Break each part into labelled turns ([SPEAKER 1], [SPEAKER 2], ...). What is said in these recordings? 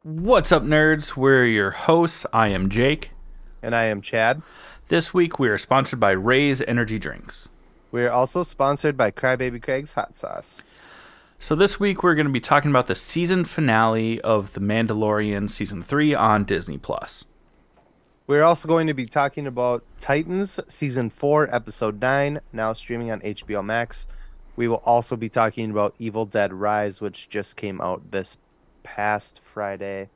[SPEAKER 1] What's up, nerds? We're your hosts. I am Jake.
[SPEAKER 2] And I am Chad.
[SPEAKER 1] This week we are sponsored by Ray's Energy Drinks.
[SPEAKER 2] We are also sponsored by Crybaby Craig's Hot Sauce.
[SPEAKER 1] So this week we're going to be talking about the season finale of The Mandalorian Season 3 on Disney+.
[SPEAKER 2] We're also going to be talking about Titans Season 4, Episode 9, now streaming on HBOMax. We will also be talking about Evil Dead Rise, which just came out this past Friday.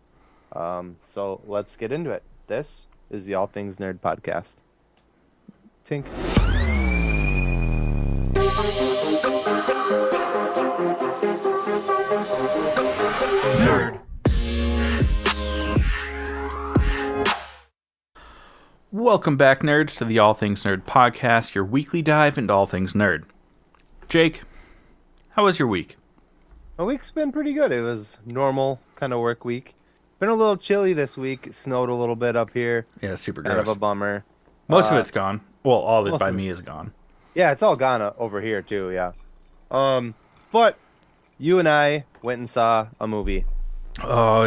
[SPEAKER 2] So let's get into it. This is the All Things Nerd podcast. Tink.
[SPEAKER 1] Nerd. Welcome back, nerds, to the All Things Nerd podcast, your weekly dive into all things nerd. Jake, how was your week?
[SPEAKER 2] My week's been pretty good. It was normal kind of work week. Been a little chilly this week. It snowed a little bit up here.
[SPEAKER 1] Yeah, super
[SPEAKER 2] Kind of
[SPEAKER 1] gross.
[SPEAKER 2] a bummer.
[SPEAKER 1] Most of it's gone. Well, all of it
[SPEAKER 2] most
[SPEAKER 1] by
[SPEAKER 2] of it.
[SPEAKER 1] me is gone.
[SPEAKER 2] Yeah, it's all gone over here too, yeah. But you and I went and saw a movie.
[SPEAKER 1] Oh,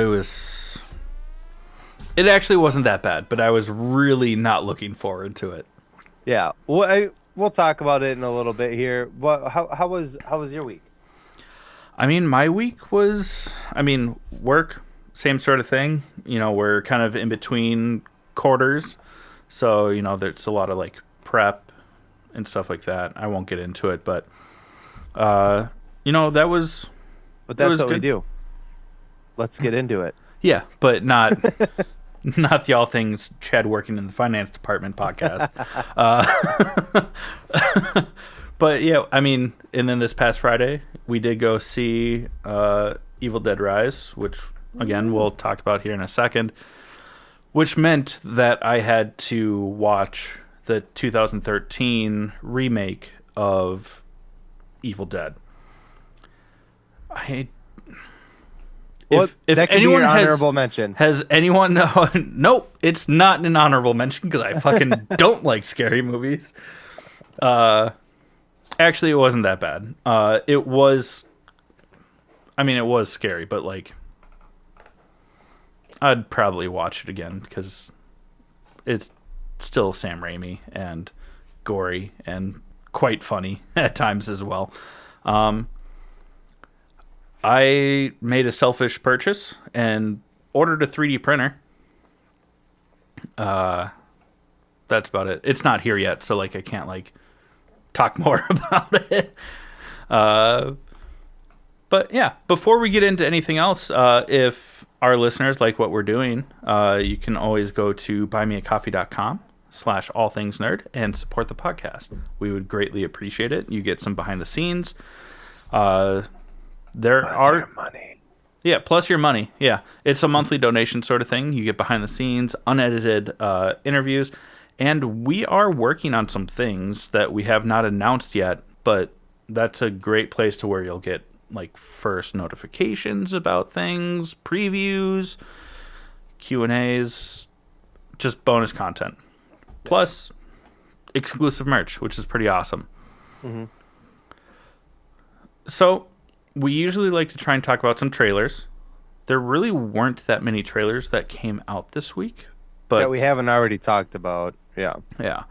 [SPEAKER 1] It actually wasn't that bad, but I was really not looking forward to it.
[SPEAKER 2] Yeah. We'll talk about it in a little bit here. But how was your week?
[SPEAKER 1] I mean, my week was, work, same sort of thing. You know, we're kind of in between quarters. So, you know, there's a lot of like prep and stuff like that. I won't get into it, but, that was.
[SPEAKER 2] But that's
[SPEAKER 1] was
[SPEAKER 2] what we
[SPEAKER 1] good.
[SPEAKER 2] do. Let's get into it.
[SPEAKER 1] Yeah, but not. Not the All Things Chad working in the finance department podcast. But yeah, I mean, and then this past Friday, we did go see Evil Dead Rise, which, again, we'll talk about here in a second, which meant that I had to watch the 2013 remake of Evil Dead.
[SPEAKER 2] Well,
[SPEAKER 1] If
[SPEAKER 2] that could
[SPEAKER 1] anyone
[SPEAKER 2] be your honorable mention.
[SPEAKER 1] has anyone nope, it's not an honorable mention because I fucking don't like scary movies. Actually, it wasn't that bad. It was scary, but like I'd probably watch it again because it's still Sam Raimi and gory and quite funny at times as well. I made a selfish purchase and ordered a 3D printer. That's about it. It's not here yet, so like I can't like talk more about it. But yeah, before we get into anything else, if our listeners like what we're doing, you can always go to buymeacoffee.com/allthingsnerd and support the podcast. We would greatly appreciate it. You get some behind the scenes.
[SPEAKER 2] Money.
[SPEAKER 1] Yeah, plus your money. Yeah, it's a monthly donation sort of thing. You get behind the scenes, unedited interviews, and we are working on some things that we have not announced yet, but that's a great place to where you'll get like first notifications about things, previews, Q&As, just bonus content. Plus exclusive merch, which is pretty awesome.
[SPEAKER 2] Mm-hmm.
[SPEAKER 1] So we usually like to try and talk about some trailers. There really weren't that many trailers that came out this week, but
[SPEAKER 2] That we haven't already talked about. Yeah.
[SPEAKER 1] yeah.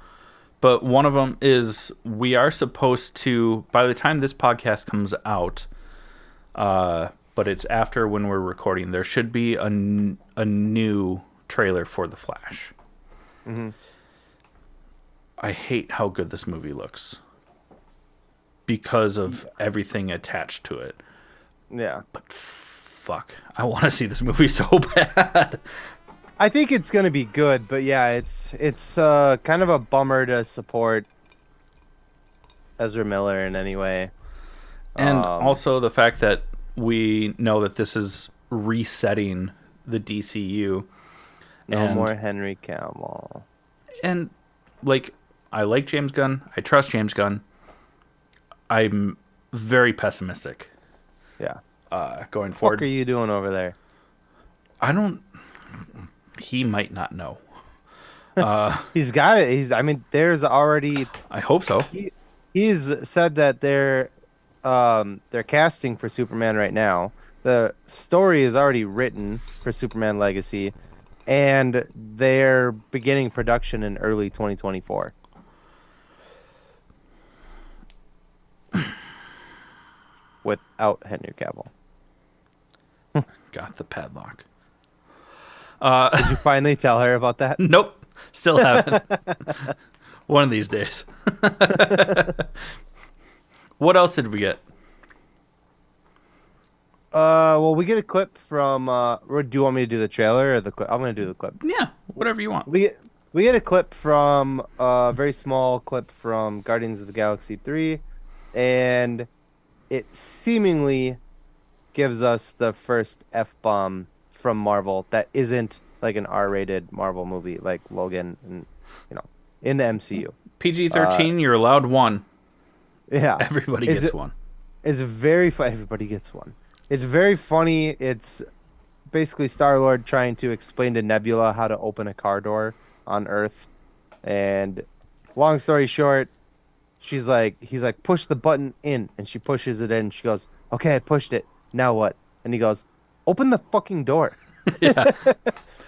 [SPEAKER 1] But one of them is we are supposed to, by the time this podcast comes out, but it's after when we're recording, there should be a new trailer for The Flash.
[SPEAKER 2] Mm-hmm.
[SPEAKER 1] I hate how good this movie looks because of everything attached to it.
[SPEAKER 2] Yeah.
[SPEAKER 1] But fuck, I want to see this movie so bad.
[SPEAKER 2] I think it's gonna be good, but yeah, it's kind of a bummer to support Ezra Miller in any way.
[SPEAKER 1] And also the fact that we know that this is resetting the DCU.
[SPEAKER 2] No more Henry Cavill.
[SPEAKER 1] And like, I like James Gunn. I trust James Gunn. I'm very pessimistic.
[SPEAKER 2] Yeah.
[SPEAKER 1] Going
[SPEAKER 2] What
[SPEAKER 1] forward.
[SPEAKER 2] are you doing over there?
[SPEAKER 1] He might not know.
[SPEAKER 2] He's got it. There's already.
[SPEAKER 1] I hope so.
[SPEAKER 2] He's said that they're casting for Superman right now. the story is already written for Superman Legacy, and they're beginning production in early 2024. Without Henry Cavill.
[SPEAKER 1] Got the padlock.
[SPEAKER 2] Did you finally tell her about that?
[SPEAKER 1] Nope. Still haven't. One of these days. What else did we get?
[SPEAKER 2] Well, we get a clip from. Do you want me to do the trailer or the clip? I'm gonna do the clip.
[SPEAKER 1] Yeah, whatever you want.
[SPEAKER 2] We get a clip from a very small clip from Guardians of the Galaxy 3, and it seemingly gives us the first F-bomb from Marvel that isn't like an R-rated Marvel movie like Logan and in the MCU.
[SPEAKER 1] PG-13, you're allowed one.
[SPEAKER 2] Yeah.
[SPEAKER 1] Everybody gets one.
[SPEAKER 2] It's very fun. Everybody gets one. It's very funny. It's basically Star-Lord trying to explain to Nebula how to open a car door on Earth. And long story short, he's like, push the button in, and she pushes it in. She goes, okay, I pushed it. Now what? And he goes, open the fucking door.
[SPEAKER 1] Yeah.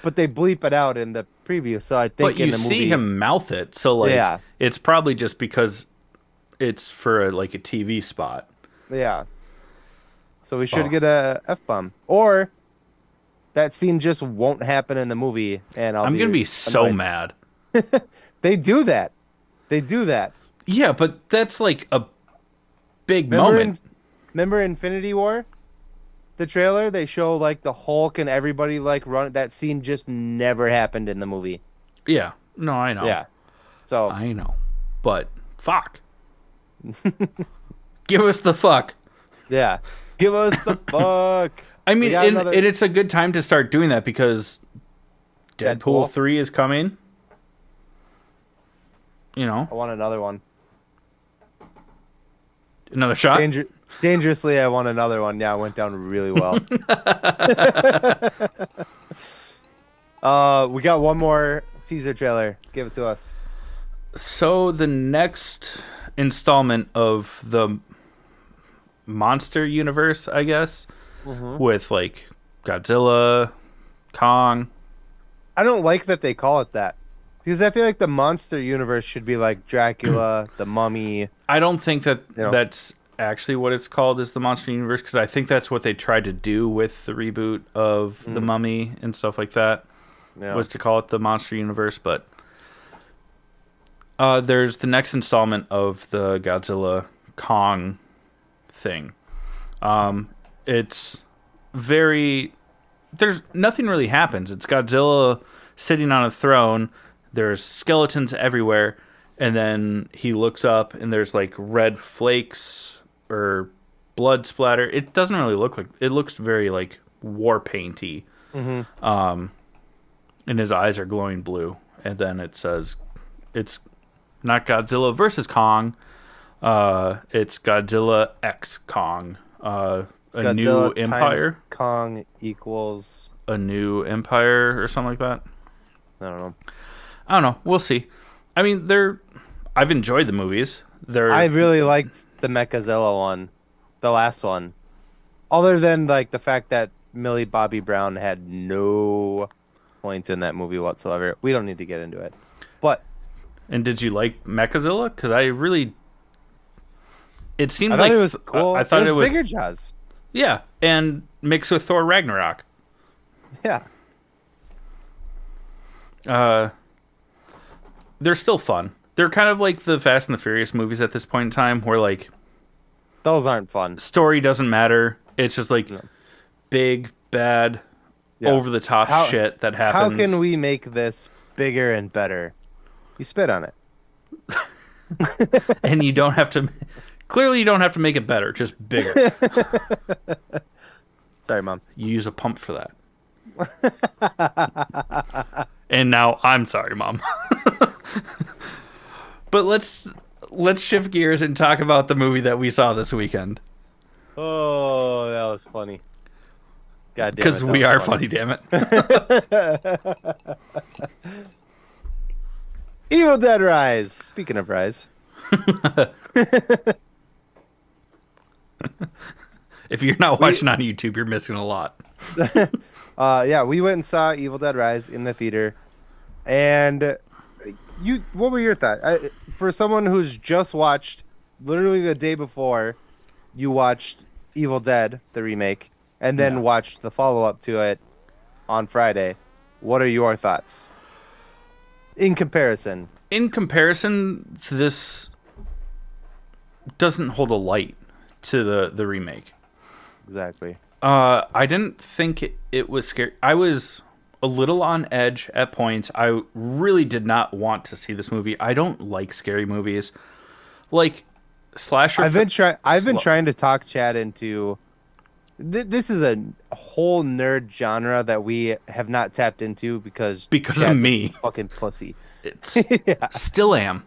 [SPEAKER 2] But they bleep it out in the preview, so I think
[SPEAKER 1] but
[SPEAKER 2] in
[SPEAKER 1] you
[SPEAKER 2] the movie,
[SPEAKER 1] see him mouth it, so like,
[SPEAKER 2] yeah,
[SPEAKER 1] it's probably just because it's for a TV spot.
[SPEAKER 2] Yeah. So we should get a F-bomb, or that scene just won't happen in the movie, and I'm
[SPEAKER 1] gonna be so mad.
[SPEAKER 2] They do that. They do that.
[SPEAKER 1] Yeah, but that's like a big moment.
[SPEAKER 2] Remember Infinity War? The trailer, they show like the Hulk and everybody like run. That scene just never happened in the movie.
[SPEAKER 1] Yeah. No, I know.
[SPEAKER 2] Yeah. So
[SPEAKER 1] I know. But fuck. Give us the fuck.
[SPEAKER 2] Yeah. Give us the fuck.
[SPEAKER 1] I mean, and it's a good time to start doing that because Deadpool 3 is coming.
[SPEAKER 2] I want another one.
[SPEAKER 1] Another shot?
[SPEAKER 2] Dangerously, I want another one. Yeah, it went down really well. We got one more teaser trailer. Give it to us.
[SPEAKER 1] So the next installment of the monster universe, I guess, with like Godzilla, Kong.
[SPEAKER 2] I don't like that they call it that. Because I feel like the monster universe should be like Dracula, the Mummy.
[SPEAKER 1] I don't think that that's actually what it's called, is the monster universe, because I think that's what they tried to do with the reboot of the Mummy and stuff like that, was to call it the monster universe. But there's the next installment of the Godzilla Kong thing. It's very... There's nothing really happens. It's Godzilla sitting on a throne. There's skeletons everywhere. And then he looks up and there's like red flakes or blood splatter. It doesn't really look like... It looks very like war painty. And his eyes are glowing blue. And then it says it's not Godzilla versus Kong. It's Godzilla X Kong. A
[SPEAKER 2] Godzilla
[SPEAKER 1] new empire.
[SPEAKER 2] Kong equals
[SPEAKER 1] a new empire or something like that.
[SPEAKER 2] I
[SPEAKER 1] don't know. We'll see. I mean, I've enjoyed the movies.
[SPEAKER 2] I really liked the Mechazilla one, the last one. Other than like the fact that Millie Bobby Brown had no points in that movie whatsoever. We don't need to get into it.
[SPEAKER 1] And did you like Mechazilla? Because I really... It seemed
[SPEAKER 2] like...
[SPEAKER 1] it
[SPEAKER 2] was cool.
[SPEAKER 1] I thought it was
[SPEAKER 2] bigger Jaws.
[SPEAKER 1] Yeah, and mixed with Thor Ragnarok.
[SPEAKER 2] Yeah.
[SPEAKER 1] They're still fun. They're kind of like the Fast and the Furious movies at this point in time, where like...
[SPEAKER 2] Those aren't fun.
[SPEAKER 1] Story doesn't matter. It's just like big, bad, over-the-top shit that happens.
[SPEAKER 2] How can we make this bigger and better? You spit on it.
[SPEAKER 1] And you don't have to... Clearly, you don't have to make it better, just bigger.
[SPEAKER 2] Sorry, Mom.
[SPEAKER 1] You use a pump for that. And now I'm sorry, Mom. But let's shift gears and talk about the movie that we saw this weekend.
[SPEAKER 2] Oh, that was funny. God damn it.
[SPEAKER 1] Because we are funny, damn it.
[SPEAKER 2] Evil Dead Rise. Speaking of Rise.
[SPEAKER 1] If you're not watching on YouTube, you're missing a lot.
[SPEAKER 2] Yeah, we went and saw Evil Dead Rise in the theater, and what were your thoughts? For someone who's just watched, literally the day before, you watched Evil Dead, the remake, and then watched the follow-up to it on Friday. What are your thoughts? In comparison,
[SPEAKER 1] this doesn't hold a light to the remake.
[SPEAKER 2] Exactly.
[SPEAKER 1] I didn't think it was scary. I was a little on edge at points. I really did not want to see this movie. I don't like scary movies. Like slasher.
[SPEAKER 2] I've been trying to talk Chad into. This is a whole nerd genre that we have not tapped into because
[SPEAKER 1] Chad's of me,
[SPEAKER 2] fucking pussy.
[SPEAKER 1] It's still am.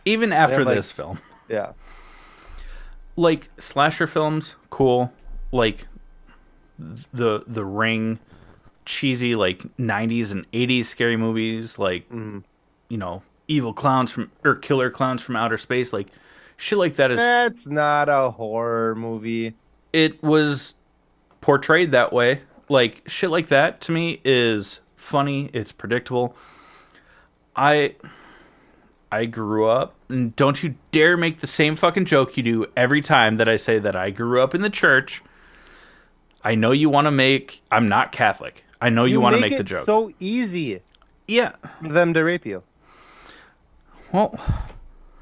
[SPEAKER 1] Even after this film.
[SPEAKER 2] Yeah.
[SPEAKER 1] Like slasher films, cool. Like the Ring, cheesy like 90s and 80s scary movies, like evil clowns or killer clowns from outer space, like shit like that is.
[SPEAKER 2] That's not a horror movie.
[SPEAKER 1] It was portrayed that way. Like shit like that to me is funny. It's predictable. I grew up, and don't you dare make the same fucking joke you do every time that I say that I grew up in the church. I know you want to make. I'm not Catholic. I know you want to make the joke.
[SPEAKER 2] So easy.
[SPEAKER 1] Yeah.
[SPEAKER 2] For them to rape you.
[SPEAKER 1] Well,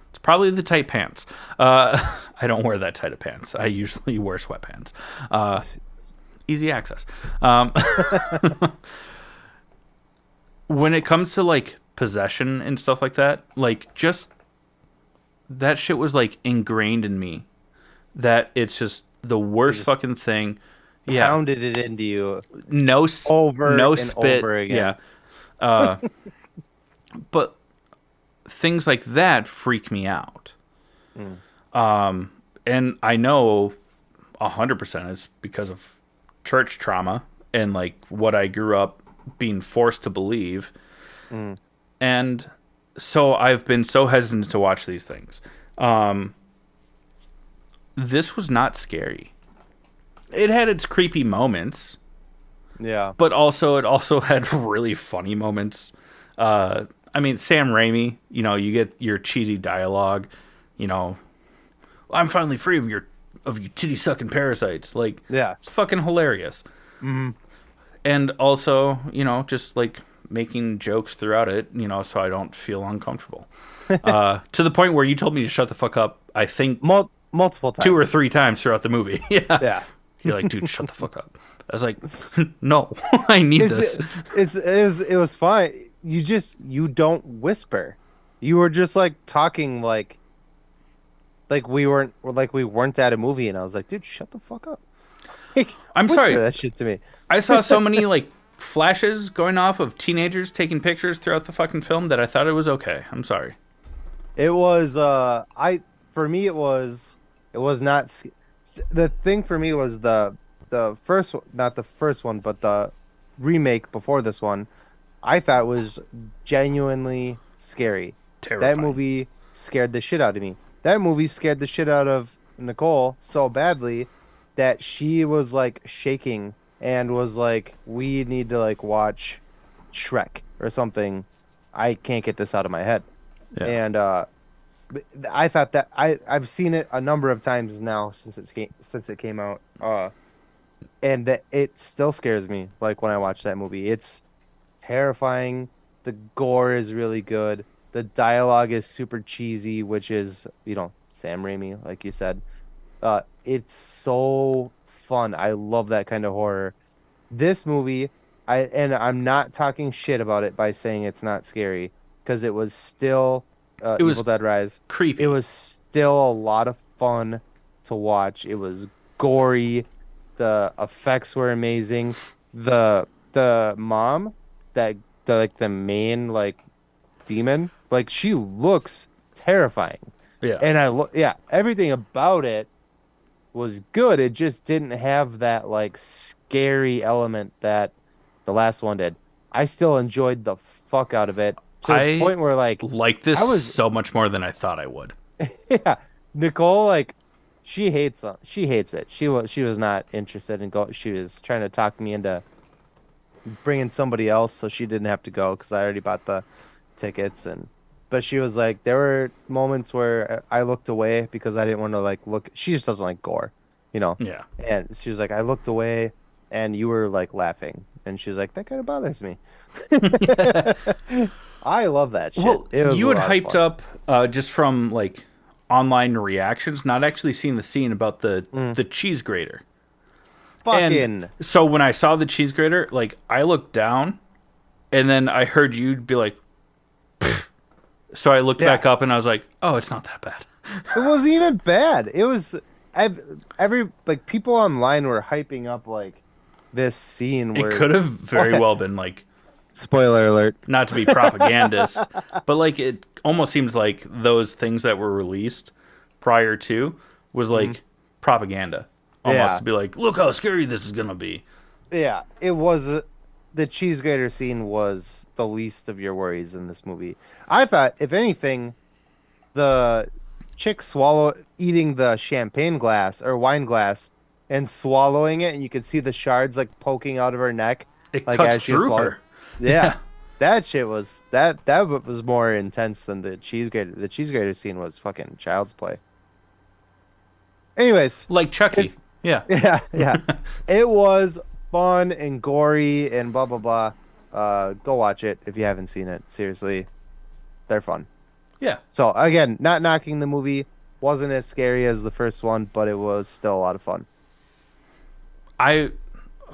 [SPEAKER 1] it's probably the tight pants. I don't wear that tight of pants. I usually wear sweatpants. Easy access. When it comes to like possession and stuff like that, like just that shit was like ingrained in me. That it's just the worst fucking thing. Yeah,
[SPEAKER 2] pounded it into you.
[SPEAKER 1] No
[SPEAKER 2] spit. Over again.
[SPEAKER 1] Yeah. But things like that freak me out. And I know 100% is because of church trauma and like what I grew up being forced to believe. And so I've been so hesitant to watch these things. This was not scary. It had its creepy moments.
[SPEAKER 2] Yeah.
[SPEAKER 1] But it also had really funny moments. I mean, Sam Raimi, you get your cheesy dialogue, I'm finally free of you titty sucking parasites. Like,
[SPEAKER 2] yeah,
[SPEAKER 1] it's fucking hilarious. And also, just like making jokes throughout it, so I don't feel uncomfortable. To the point where you told me to shut the fuck up, I think
[SPEAKER 2] multiple times.
[SPEAKER 1] 2 or 3 times throughout the movie.
[SPEAKER 2] Yeah.
[SPEAKER 1] You're like, dude, shut the fuck up. I was like, no, I need this.
[SPEAKER 2] It was fine. You don't whisper. You were just like talking like we weren't at a movie, and I was like, dude, shut the fuck up.
[SPEAKER 1] I'm sorry.
[SPEAKER 2] That shit to me.
[SPEAKER 1] I saw so many like flashes going off of teenagers taking pictures throughout the fucking film that I thought it was okay. I'm sorry.
[SPEAKER 2] It was for me it was not. The thing for me was the first, not the first one, but the remake before this one, I thought was genuinely scary.
[SPEAKER 1] Terrifying.
[SPEAKER 2] That movie scared the shit out of me. That movie scared the shit out of Nicole so badly that she was like shaking and was like, we need to like watch Shrek or something. I can't get this out of my head. Yeah. And I thought that I've seen it a number of times now since it came out, and that it still scares me. Like when I watch that movie, it's terrifying. The gore is really good. The dialogue is super cheesy, which is Sam Raimi, like you said. It's so fun. I love that kind of horror. This movie, I'm not talking shit about it by saying it's not scary, because it was still. Evil Dead Rise.
[SPEAKER 1] Creepy.
[SPEAKER 2] It was still a lot of fun to watch. It was gory. The effects were amazing. The mom, the main like demon, like she looks terrifying.
[SPEAKER 1] Yeah.
[SPEAKER 2] And everything about it was good. It just didn't have that like scary element that the last one did. I still enjoyed the fuck out of it. To the point where like
[SPEAKER 1] this so much more than I thought I would.
[SPEAKER 2] Yeah, Nicole, like She hates she hates it. She was not interested in go. She was trying to talk me into bringing somebody else so she didn't have to go because I already bought the tickets. And but she was like, there were moments where I looked away because I didn't want to like look. She just doesn't like gore, you know.
[SPEAKER 1] Yeah.
[SPEAKER 2] And she was like, I looked away and you were like laughing, and she was like, that kind of bothers me. I love that shit.
[SPEAKER 1] Well,
[SPEAKER 2] It was a
[SPEAKER 1] you had
[SPEAKER 2] lot of
[SPEAKER 1] hyped
[SPEAKER 2] fun.
[SPEAKER 1] up just from like online reactions, not actually seeing the scene about
[SPEAKER 2] Mm.
[SPEAKER 1] the cheese grater. And
[SPEAKER 2] Fucking
[SPEAKER 1] so when I saw the cheese grater, like I looked down, and then I heard you be like, "Pfft." So I looked
[SPEAKER 2] yeah.
[SPEAKER 1] back up, and I was like, oh, it's not that bad.
[SPEAKER 2] It wasn't even bad. It was every like people online were hyping up like this scene
[SPEAKER 1] It
[SPEAKER 2] where
[SPEAKER 1] could have very well been like,
[SPEAKER 2] spoiler alert.
[SPEAKER 1] not to be propagandist, but like it almost seems like those things that were released prior to was like propaganda, almost
[SPEAKER 2] Yeah.
[SPEAKER 1] to be like, look how scary this is gonna be.
[SPEAKER 2] Yeah, it was the cheese grater scene was the least of your worries in this movie. I thought if anything the chick swallow eating the champagne glass or wine glass and swallowing it, and you could see the shards like poking out of her neck
[SPEAKER 1] It
[SPEAKER 2] like
[SPEAKER 1] cuts
[SPEAKER 2] as she was
[SPEAKER 1] through
[SPEAKER 2] swallowing.
[SPEAKER 1] her.
[SPEAKER 2] Yeah. That shit was that was more intense than the cheese grater. The cheese grater scene was fucking child's play. Anyways,
[SPEAKER 1] Like Chucky.
[SPEAKER 2] it's
[SPEAKER 1] Yeah.
[SPEAKER 2] yeah. It was fun and gory and blah blah blah. Go watch it if you haven't seen it. Seriously, they're fun.
[SPEAKER 1] Yeah.
[SPEAKER 2] So again, not knocking the movie, wasn't as scary as the first one, but it was still a lot of fun.
[SPEAKER 1] I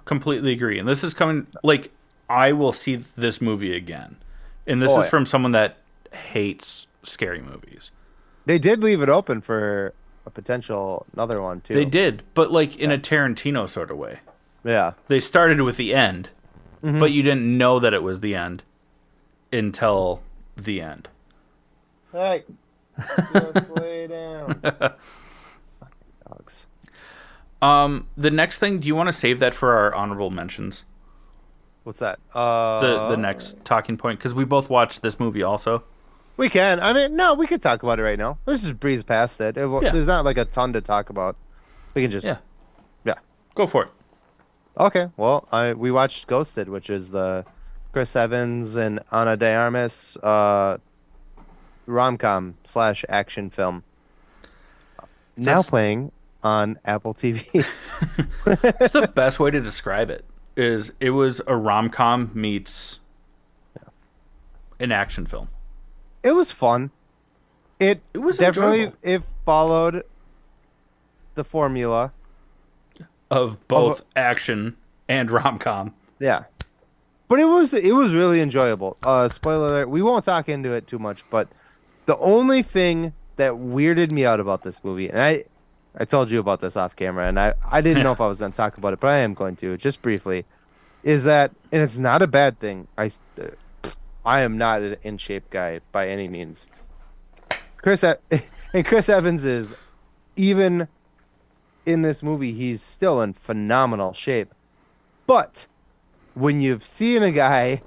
[SPEAKER 1] completely agree. And this is coming like I will see this movie again. And this
[SPEAKER 2] Oh
[SPEAKER 1] is
[SPEAKER 2] yeah.
[SPEAKER 1] from someone that hates scary movies.
[SPEAKER 2] They did leave it open for a potential another one
[SPEAKER 1] They
[SPEAKER 2] too.
[SPEAKER 1] did, but like in
[SPEAKER 2] Yeah.
[SPEAKER 1] a Tarantino sort of way.
[SPEAKER 2] Yeah.
[SPEAKER 1] They started with the end,
[SPEAKER 2] Mhm.
[SPEAKER 1] but you didn't know that it was the end until the end.
[SPEAKER 2] Hey, just lay down. Dogs.
[SPEAKER 1] The next thing, do you want to save that for our honorable mentions?
[SPEAKER 2] What's that?
[SPEAKER 1] The next talking point, because we both watched this movie also.
[SPEAKER 2] We can. I mean, no, we could talk about it right now. Let's just breeze past it.
[SPEAKER 1] Yeah.
[SPEAKER 2] There's not like a ton to talk about. We can just,
[SPEAKER 1] Yeah,
[SPEAKER 2] yeah.
[SPEAKER 1] go for it.
[SPEAKER 2] Okay. Well, we watched Ghosted, which is the Chris Evans and Ana de Armas rom-com slash action film. Now
[SPEAKER 1] That's-
[SPEAKER 2] playing on Apple TV.
[SPEAKER 1] It's the best way to describe it. Is it was a rom com meets an action film.
[SPEAKER 2] It was fun. It
[SPEAKER 1] was
[SPEAKER 2] definitely
[SPEAKER 1] enjoyable.
[SPEAKER 2] it followed the formula.
[SPEAKER 1] Of both action and rom com.
[SPEAKER 2] Yeah. But it was really enjoyable. Spoiler alert, we won't talk into it too much, but the only thing that weirded me out about this movie, and I told you about this off camera, and I didn't know if I was going to talk about it, but I am going to just briefly, is that, and it's not a bad thing. I am not an in shape guy by any means. And Chris Evans is even in this movie, he's still in phenomenal shape. But when you've seen a guy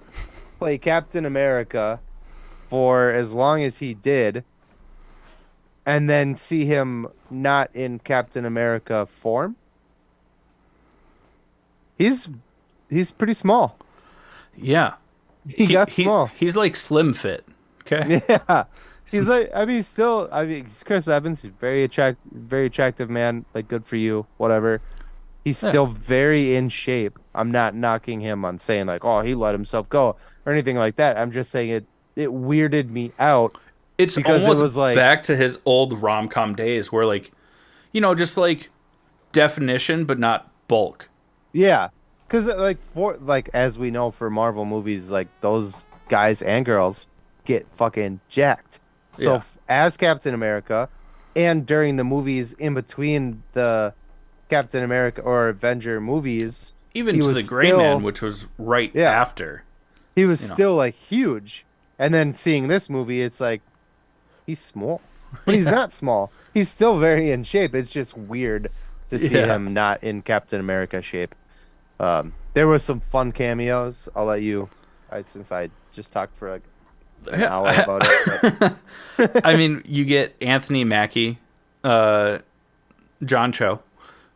[SPEAKER 2] play Captain America for as long as he did, and then see him not in Captain America form, he's pretty small.
[SPEAKER 1] Yeah.
[SPEAKER 2] He got small.
[SPEAKER 1] He's like slim fit. Okay.
[SPEAKER 2] Yeah. He's like, I mean, still, I mean, he's Chris Evans. He's very attractive man. Like, good for you, whatever. He's
[SPEAKER 1] Yeah.
[SPEAKER 2] still very in shape. I'm not knocking him on saying like, oh, he let himself go or anything like that. I'm just saying it weirded me out.
[SPEAKER 1] It's
[SPEAKER 2] Because it
[SPEAKER 1] almost
[SPEAKER 2] was like-
[SPEAKER 1] back to his old rom com days where like, just like definition but not bulk.
[SPEAKER 2] Yeah, because like as we know for Marvel movies, like those guys and girls get fucking jacked. So
[SPEAKER 1] Yeah.
[SPEAKER 2] as Captain America, and during the movies in between the Captain America or Avenger movies,
[SPEAKER 1] Even
[SPEAKER 2] he
[SPEAKER 1] to
[SPEAKER 2] was
[SPEAKER 1] the Gray
[SPEAKER 2] still-
[SPEAKER 1] Man, which was right
[SPEAKER 2] Yeah.
[SPEAKER 1] after.
[SPEAKER 2] he was
[SPEAKER 1] You know.
[SPEAKER 2] still like huge. And then seeing this movie, it's like he's small, but he's not small. He's still very in shape. It's just weird to see
[SPEAKER 1] Yeah.
[SPEAKER 2] him not in Captain America shape. There was some fun cameos. I'll let you, since I just talked for like an hour about it. But
[SPEAKER 1] I mean, you get Anthony Mackie John Cho,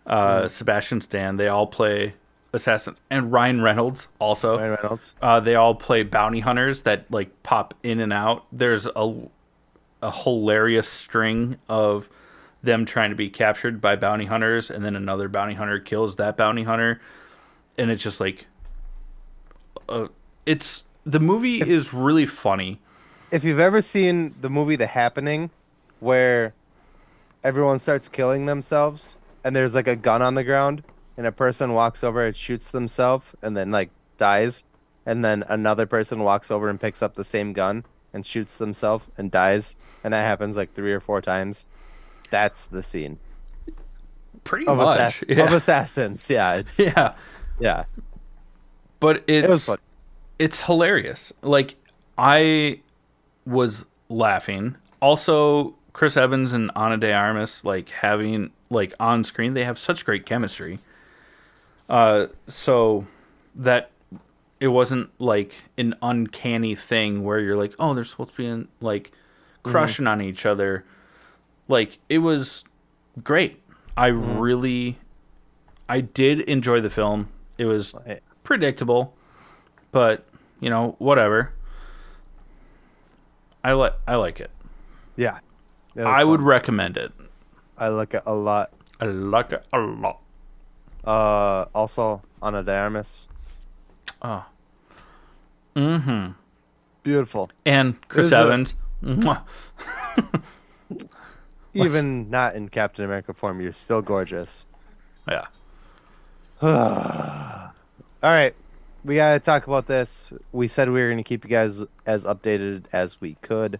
[SPEAKER 1] Sebastian Stan, they all play assassins, and Ryan Reynolds also.
[SPEAKER 2] Ryan Reynolds.
[SPEAKER 1] They all play bounty hunters that like pop in and out. There's a hilarious string of them trying to be captured by bounty hunters, and then another bounty hunter kills that bounty hunter, and it's just like, it's the movie is really funny.
[SPEAKER 2] If you've ever seen the movie The Happening, where everyone starts killing themselves, and there's like a gun on the ground, and a person walks over and shoots themselves, and then like dies, and then another person walks over and picks up the same gun and shoots themselves and dies, and that happens like 3 or 4 times. That's the scene
[SPEAKER 1] Pretty
[SPEAKER 2] of
[SPEAKER 1] much.
[SPEAKER 2] of assassins. Yeah, it's
[SPEAKER 1] Yeah. But
[SPEAKER 2] it was fun.
[SPEAKER 1] it's hilarious. Like, I was laughing. Also, Chris Evans and Ana de Armas, like, having, like, on screen, they have such great chemistry. So that it wasn't, like, an uncanny thing where you're like, oh, they're supposed to be, like, crushing on each other. Like, it was great. I did enjoy the film. It was predictable, but, you know, whatever. I like it.
[SPEAKER 2] Yeah.
[SPEAKER 1] I would recommend it.
[SPEAKER 2] I like it a lot.
[SPEAKER 1] I like it a lot.
[SPEAKER 2] Also, Ana de Armas.
[SPEAKER 1] Oh. Mm-hmm.
[SPEAKER 2] Beautiful.
[SPEAKER 1] And Chris Evans. Mwah.
[SPEAKER 2] Even not in Captain America form, you're still gorgeous.
[SPEAKER 1] Yeah.
[SPEAKER 2] All right. We got to talk about this. We said we were going to keep you guys as updated as we could.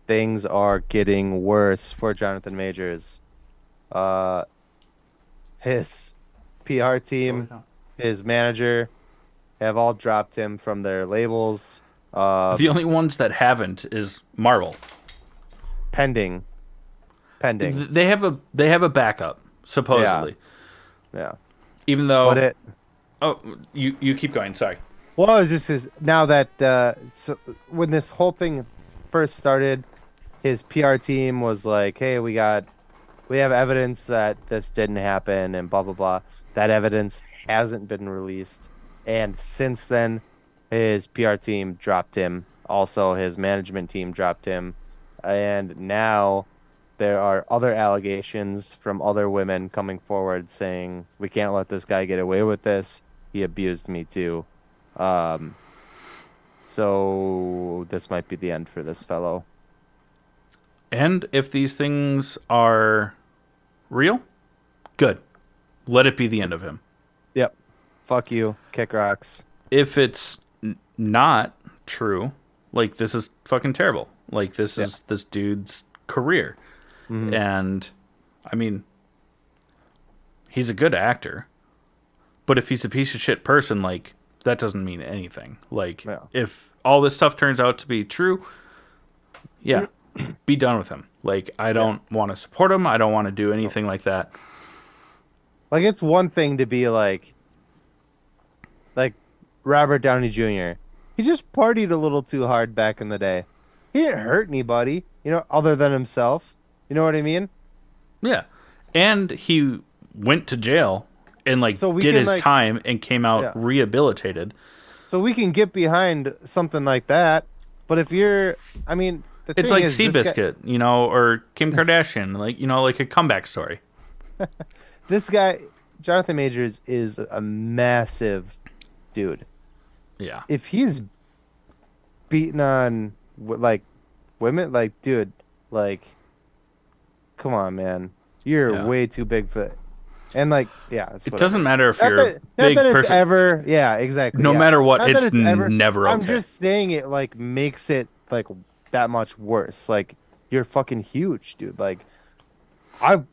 [SPEAKER 2] Things are getting worse for Jonathan Majors. His PR team, his manager have all dropped him from their labels.
[SPEAKER 1] The only ones that haven't is Marvel.
[SPEAKER 2] Pending.
[SPEAKER 1] They have a backup, supposedly.
[SPEAKER 2] Yeah.
[SPEAKER 1] Even though...
[SPEAKER 2] But
[SPEAKER 1] you keep going, sorry.
[SPEAKER 2] Well, it was just now that so when this whole thing first started, his PR team was like, hey, we have evidence that this didn't happen and blah, blah, blah. That evidence hasn't been released. And since then, his PR team dropped him. Also, his management team dropped him. And now there are other allegations from other women coming forward saying, we can't let this guy get away with this. He abused me too. So this might be the end for this fellow.
[SPEAKER 1] And if these things are real, good. Let it be the end of him.
[SPEAKER 2] Yep. Fuck you. Kick rocks.
[SPEAKER 1] If it's not true, like, this is fucking terrible. Like, this is this dude's career. Mm-hmm. And, I mean, he's a good actor. But if he's a piece of shit person, like, that doesn't mean anything. Like, if all this stuff turns out to be true, be done with him. Like, I don't want to support him. I don't want to do anything like that.
[SPEAKER 2] Like, it's one thing to be like Robert Downey Jr. He just partied a little too hard back in the day. He didn't hurt anybody, other than himself. You know what I mean?
[SPEAKER 1] Yeah. And he went to jail and did his time and came out rehabilitated.
[SPEAKER 2] So we can get behind something like that. But if you're,
[SPEAKER 1] it's like Seabiscuit, or Kim Kardashian, like a comeback story.
[SPEAKER 2] This guy, Jonathan Majors, is a massive dude.
[SPEAKER 1] Yeah.
[SPEAKER 2] If he's beating on women, dude, come on, man, you're way too big for it. And it
[SPEAKER 1] doesn't matter if you're a big person.
[SPEAKER 2] Exactly.
[SPEAKER 1] No matter what, it's never okay.
[SPEAKER 2] I'm just saying it makes it that much worse. You're fucking huge, dude. I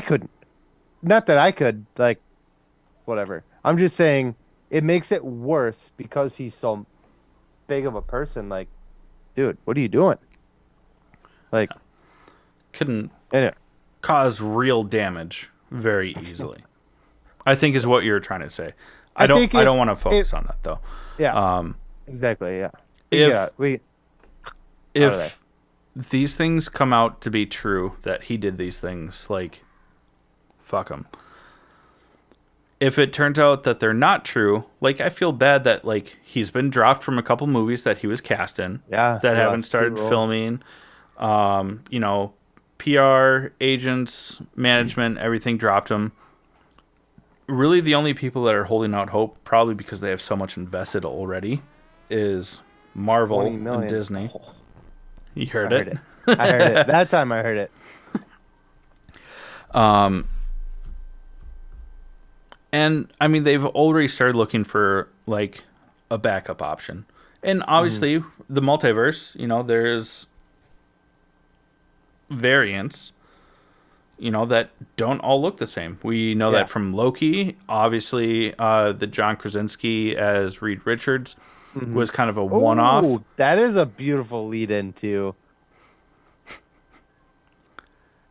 [SPEAKER 2] couldn't. Not that I could. Whatever. I'm just saying it makes it worse because he's so big of a person. Dude, what are you doing?
[SPEAKER 1] Couldn't cause real damage very easily, I think is what you're trying to say. I don't want to focus on that though.
[SPEAKER 2] Yeah. Exactly. Yeah.
[SPEAKER 1] If these things come out to be true, that he did these things, fuck them. If it turns out that they're not true, like, I feel bad that, like, he's been dropped from a couple movies that he was cast in.
[SPEAKER 2] Yeah,
[SPEAKER 1] That
[SPEAKER 2] he
[SPEAKER 1] haven't
[SPEAKER 2] lost 2
[SPEAKER 1] started
[SPEAKER 2] roles.
[SPEAKER 1] filming. You know, PR, agents, management, everything dropped him. Really, the only people that are holding out hope, probably because they have so much invested already, is Marvel
[SPEAKER 2] 20
[SPEAKER 1] and
[SPEAKER 2] million.
[SPEAKER 1] Disney.
[SPEAKER 2] Oh,
[SPEAKER 1] You heard
[SPEAKER 2] I
[SPEAKER 1] it?
[SPEAKER 2] heard it. I heard it. That time I heard it.
[SPEAKER 1] And I mean, they've already started looking for like a backup option. And obviously, the multiverse, you know, there's variants, you know, that don't all look the same. We know
[SPEAKER 2] Yeah.
[SPEAKER 1] that from Loki. Obviously, the John Krasinski as Reed Richards was kind of a one-off.
[SPEAKER 2] Oh, that is a beautiful lead into.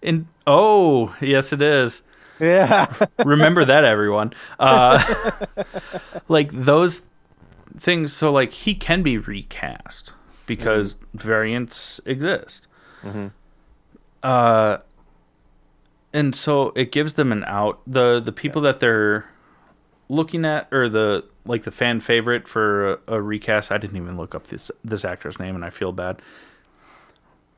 [SPEAKER 1] And oh, yes, it is.
[SPEAKER 2] Yeah.
[SPEAKER 1] Remember that, everyone. Like those things. So, like, he can be recast because variants exist. And so it gives them an out. The people that they're looking at, or the fan favorite for a recast. I didn't even look up this actor's name, and I feel bad.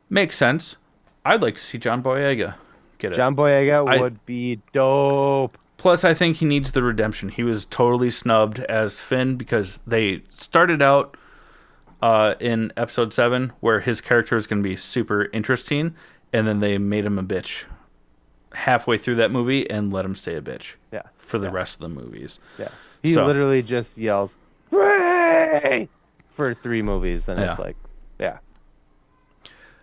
[SPEAKER 1] Makes sense. I'd like to see John Boyega get it.
[SPEAKER 2] John Boyega would be dope.
[SPEAKER 1] Plus, I think he needs the redemption. He was totally snubbed as Finn because they started out in episode 7 where his character is going to be super interesting, and then they made him a bitch halfway through that movie and let him stay a bitch for the rest of the movies.
[SPEAKER 2] Yeah. He literally just yells, "Ray!" for 3 movies, and it's like,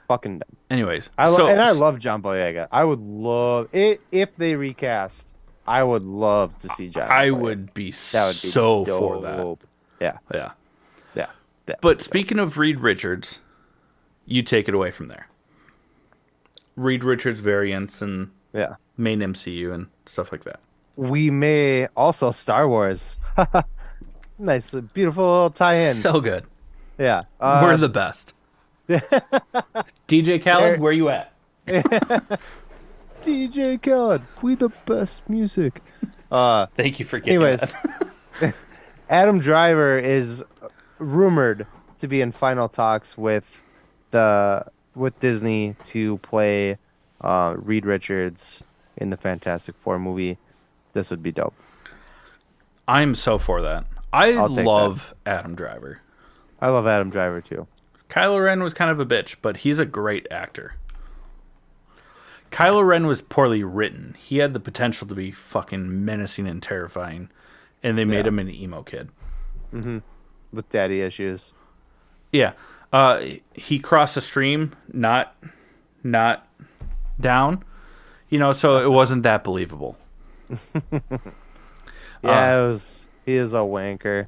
[SPEAKER 2] fucking dumb.
[SPEAKER 1] Anyways,
[SPEAKER 2] I love John Boyega. I would love it if they recast. I would love to see John.
[SPEAKER 1] I
[SPEAKER 2] Boyega.
[SPEAKER 1] would be
[SPEAKER 2] That would be
[SPEAKER 1] so
[SPEAKER 2] dope.
[SPEAKER 1] for that.
[SPEAKER 2] Yeah.
[SPEAKER 1] Yeah. But speaking of Reed Richards, you take it away from there. Reed Richards variants and main MCU and stuff like that.
[SPEAKER 2] We may also Star Wars. Nice, beautiful little tie-in.
[SPEAKER 1] So good.
[SPEAKER 2] Yeah.
[SPEAKER 1] We're the best. DJ Khaled, where you at?
[SPEAKER 2] DJ Khaled, we the best music.
[SPEAKER 1] Thank you for getting that.
[SPEAKER 2] Adam Driver is rumored to be in final talks with Disney to play Reed Richards in the Fantastic Four movie. This would be dope.
[SPEAKER 1] I'm so for that. I
[SPEAKER 2] I'll take
[SPEAKER 1] love Adam Driver.
[SPEAKER 2] I love Adam Driver too.
[SPEAKER 1] Kylo Ren was kind of a bitch, but he's a great actor. Kylo Ren was poorly written. He had the potential to be fucking menacing and terrifying, and they made him an emo kid.
[SPEAKER 2] With daddy issues.
[SPEAKER 1] Yeah. He crossed a stream, not down. You know, so it wasn't that believable.
[SPEAKER 2] Yeah, he is a wanker.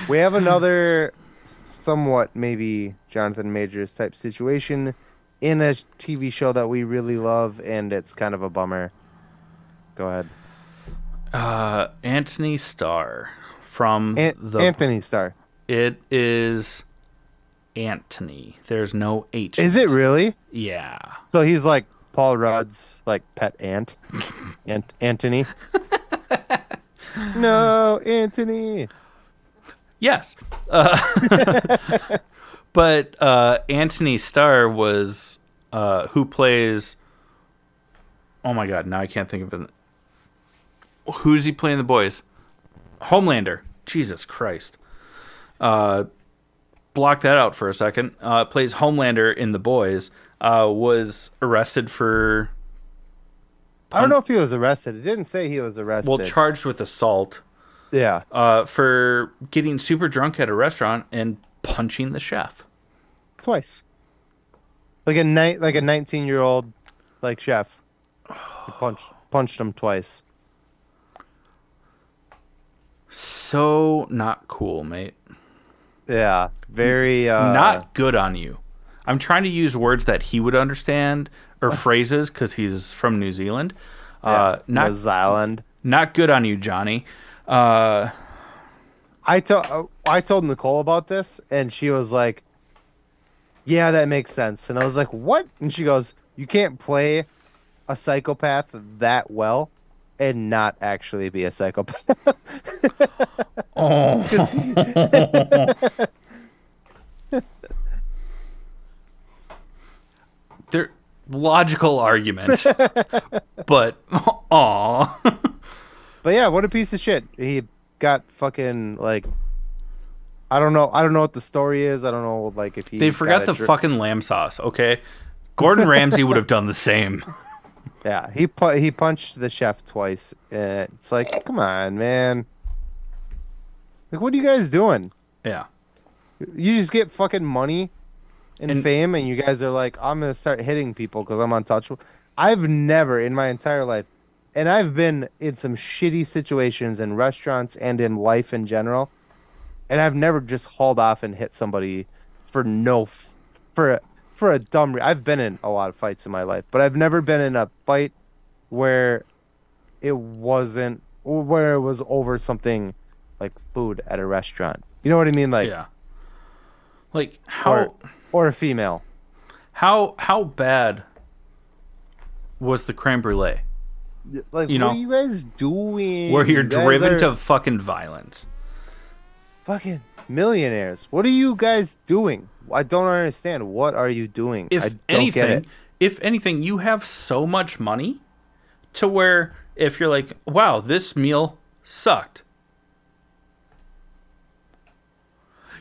[SPEAKER 2] We have another somewhat maybe Jonathan Majors type situation in a TV show that we really love, and it's kind of a bummer. Go ahead.
[SPEAKER 1] Anthony Starr from
[SPEAKER 2] Anthony Starr.
[SPEAKER 1] It is Anthony. There's no H.
[SPEAKER 2] Is it really?
[SPEAKER 1] Yeah.
[SPEAKER 2] So he's like Paul Rudd's like pet ant. Anthony. No, Anthony.
[SPEAKER 1] Yes. But Anthony Starr was who plays. Oh my God! Now I can't think of it. Who's he playing? The boys. Homelander. Jesus Christ. Block that out for a second. Plays Homelander in The Boys. Was arrested for.
[SPEAKER 2] I don't know if he was arrested. It didn't say he was arrested.
[SPEAKER 1] Well, charged with assault.
[SPEAKER 2] Yeah.
[SPEAKER 1] For getting super drunk at a restaurant and punching the chef.
[SPEAKER 2] Twice. Like a 19-year-old like chef. He punched him twice.
[SPEAKER 1] So not cool, mate.
[SPEAKER 2] Yeah. Very
[SPEAKER 1] not good on you. I'm trying to use words that he would understand or phrases because he's from New Zealand.
[SPEAKER 2] New Zealand.
[SPEAKER 1] Not good on you, Johnny.
[SPEAKER 2] I told Nicole about this, and she was like, "Yeah, that makes sense." And I was like, "What?" And she goes, "You can't play a psychopath that well and not actually be a psychopath.
[SPEAKER 1] Oh.
[SPEAKER 2] 'Cause
[SPEAKER 1] They're logical argument, but aw.
[SPEAKER 2] But yeah, what a piece of shit. He got fucking like I don't know what the story is. I don't know like if he
[SPEAKER 1] They forgot the fucking lamb sauce, okay? Gordon Ramsay would have done the same.
[SPEAKER 2] Yeah, he punched the chef twice. And it's like, come on, man. Like, what are you guys doing?
[SPEAKER 1] Yeah.
[SPEAKER 2] You just get fucking money and fame, and you guys are like, I'm gonna start hitting people because I'm untouchable. I've never in my entire life, and I've been in some shitty situations in restaurants and in life in general, and I've never just hauled off and hit somebody for no for a dumb. I've been in a lot of fights in my life, but I've never been in a fight where it was over something like food at a restaurant. You know what I mean? Like,
[SPEAKER 1] Yeah. Like how
[SPEAKER 2] or a female.
[SPEAKER 1] how bad was the creme brulee?
[SPEAKER 2] Like,
[SPEAKER 1] You
[SPEAKER 2] what
[SPEAKER 1] know,
[SPEAKER 2] are you guys doing?
[SPEAKER 1] Where you're
[SPEAKER 2] You guys
[SPEAKER 1] driven
[SPEAKER 2] are
[SPEAKER 1] to fucking violence.
[SPEAKER 2] fucking millionaires. What are you guys doing? I don't understand. What are you doing? I don't get it.
[SPEAKER 1] If anything, you have so much money to where if you're like, wow, this meal sucked,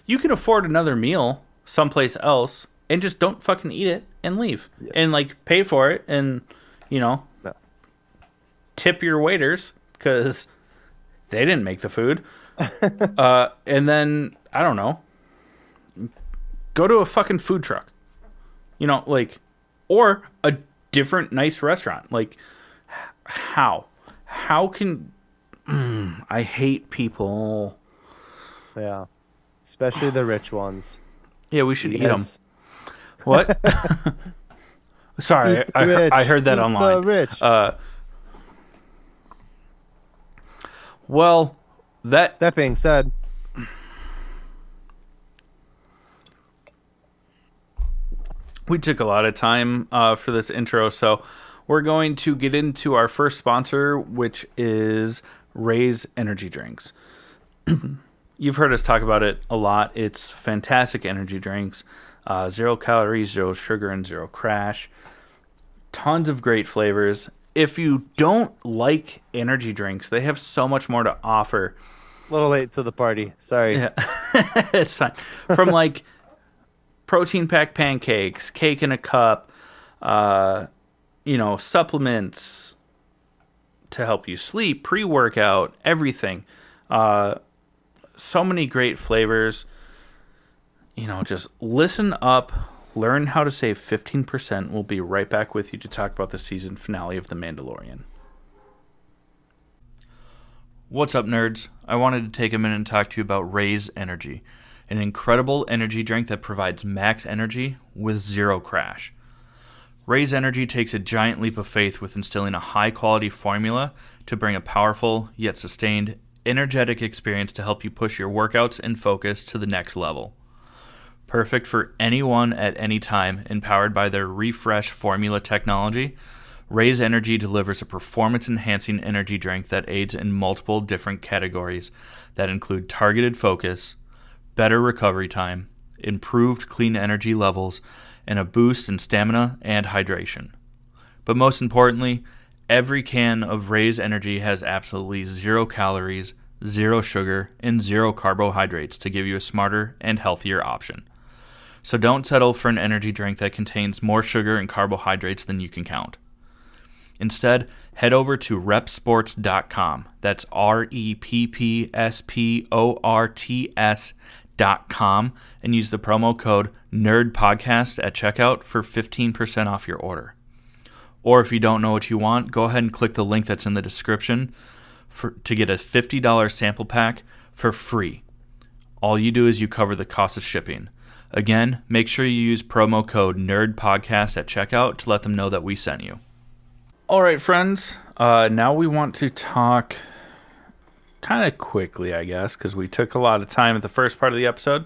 [SPEAKER 1] you can afford another meal someplace else and just don't fucking eat it and leave.
[SPEAKER 2] Yeah.
[SPEAKER 1] And like pay for it and, you know,
[SPEAKER 2] No.
[SPEAKER 1] tip your waiters because they didn't make the food. And then, I don't know, go to a fucking food truck. You know, like, or a different nice restaurant. Like, how? How can... I hate people.
[SPEAKER 2] Yeah. Especially the rich ones.
[SPEAKER 1] Yeah, we should eat them.
[SPEAKER 2] Yes.
[SPEAKER 1] What? Sorry,
[SPEAKER 2] Eat the rich.
[SPEAKER 1] I heard that
[SPEAKER 2] Eat
[SPEAKER 1] online.
[SPEAKER 2] the rich.
[SPEAKER 1] Well,
[SPEAKER 2] That being said,
[SPEAKER 1] we took a lot of time for this intro, so we're going to get into our first sponsor, which is Raise Energy Drinks. You've heard us talk about it a lot. It's fantastic energy drinks. 0 calories, 0 sugar, and 0 crash. Tons of great flavors. If you don't like energy drinks, they have so much more to offer.
[SPEAKER 2] a little late to the party. Sorry.
[SPEAKER 1] Yeah, it's fine. From like protein packed pancakes, cake in a cup, supplements to help you sleep, pre-workout, everything. So many great flavors. Just listen up, learn how to save 15%. We'll be right back with you to talk about the season finale of The Mandalorian. What's up, nerds? I wanted to take a minute and talk to you about Raise Energy, an incredible energy drink that provides max energy with 0 crash. Raise Energy takes a giant leap of faith with instilling a high-quality formula to bring a powerful, yet sustained, energetic experience to help you push your workouts and focus to the next level. Perfect for anyone at any time, and powered by their refresh formula technology, Raise Energy delivers a performance-enhancing energy drink that aids in multiple different categories that include targeted focus, better recovery time, improved clean energy levels, and a boost in stamina and hydration. But most importantly, every can of Raise Energy has absolutely 0 calories, 0 sugar, and 0 carbohydrates to give you a smarter and healthier option. So don't settle for an energy drink that contains more sugar and carbohydrates than you can count. Instead, head over to repsports.com. That's REPPSPORTS.com and use the promo code NERDPODCAST at checkout for 15% off your order. Or if you don't know what you want, go ahead and click the link that's in the description to get a $50 sample pack for free. All you do is you cover the cost of shipping. Again, make sure you use promo code NERDPODCAST at checkout to let them know that we sent you. All right, friends. Now we want to talk kind of quickly, I guess, because we took a lot of time at the first part of the episode.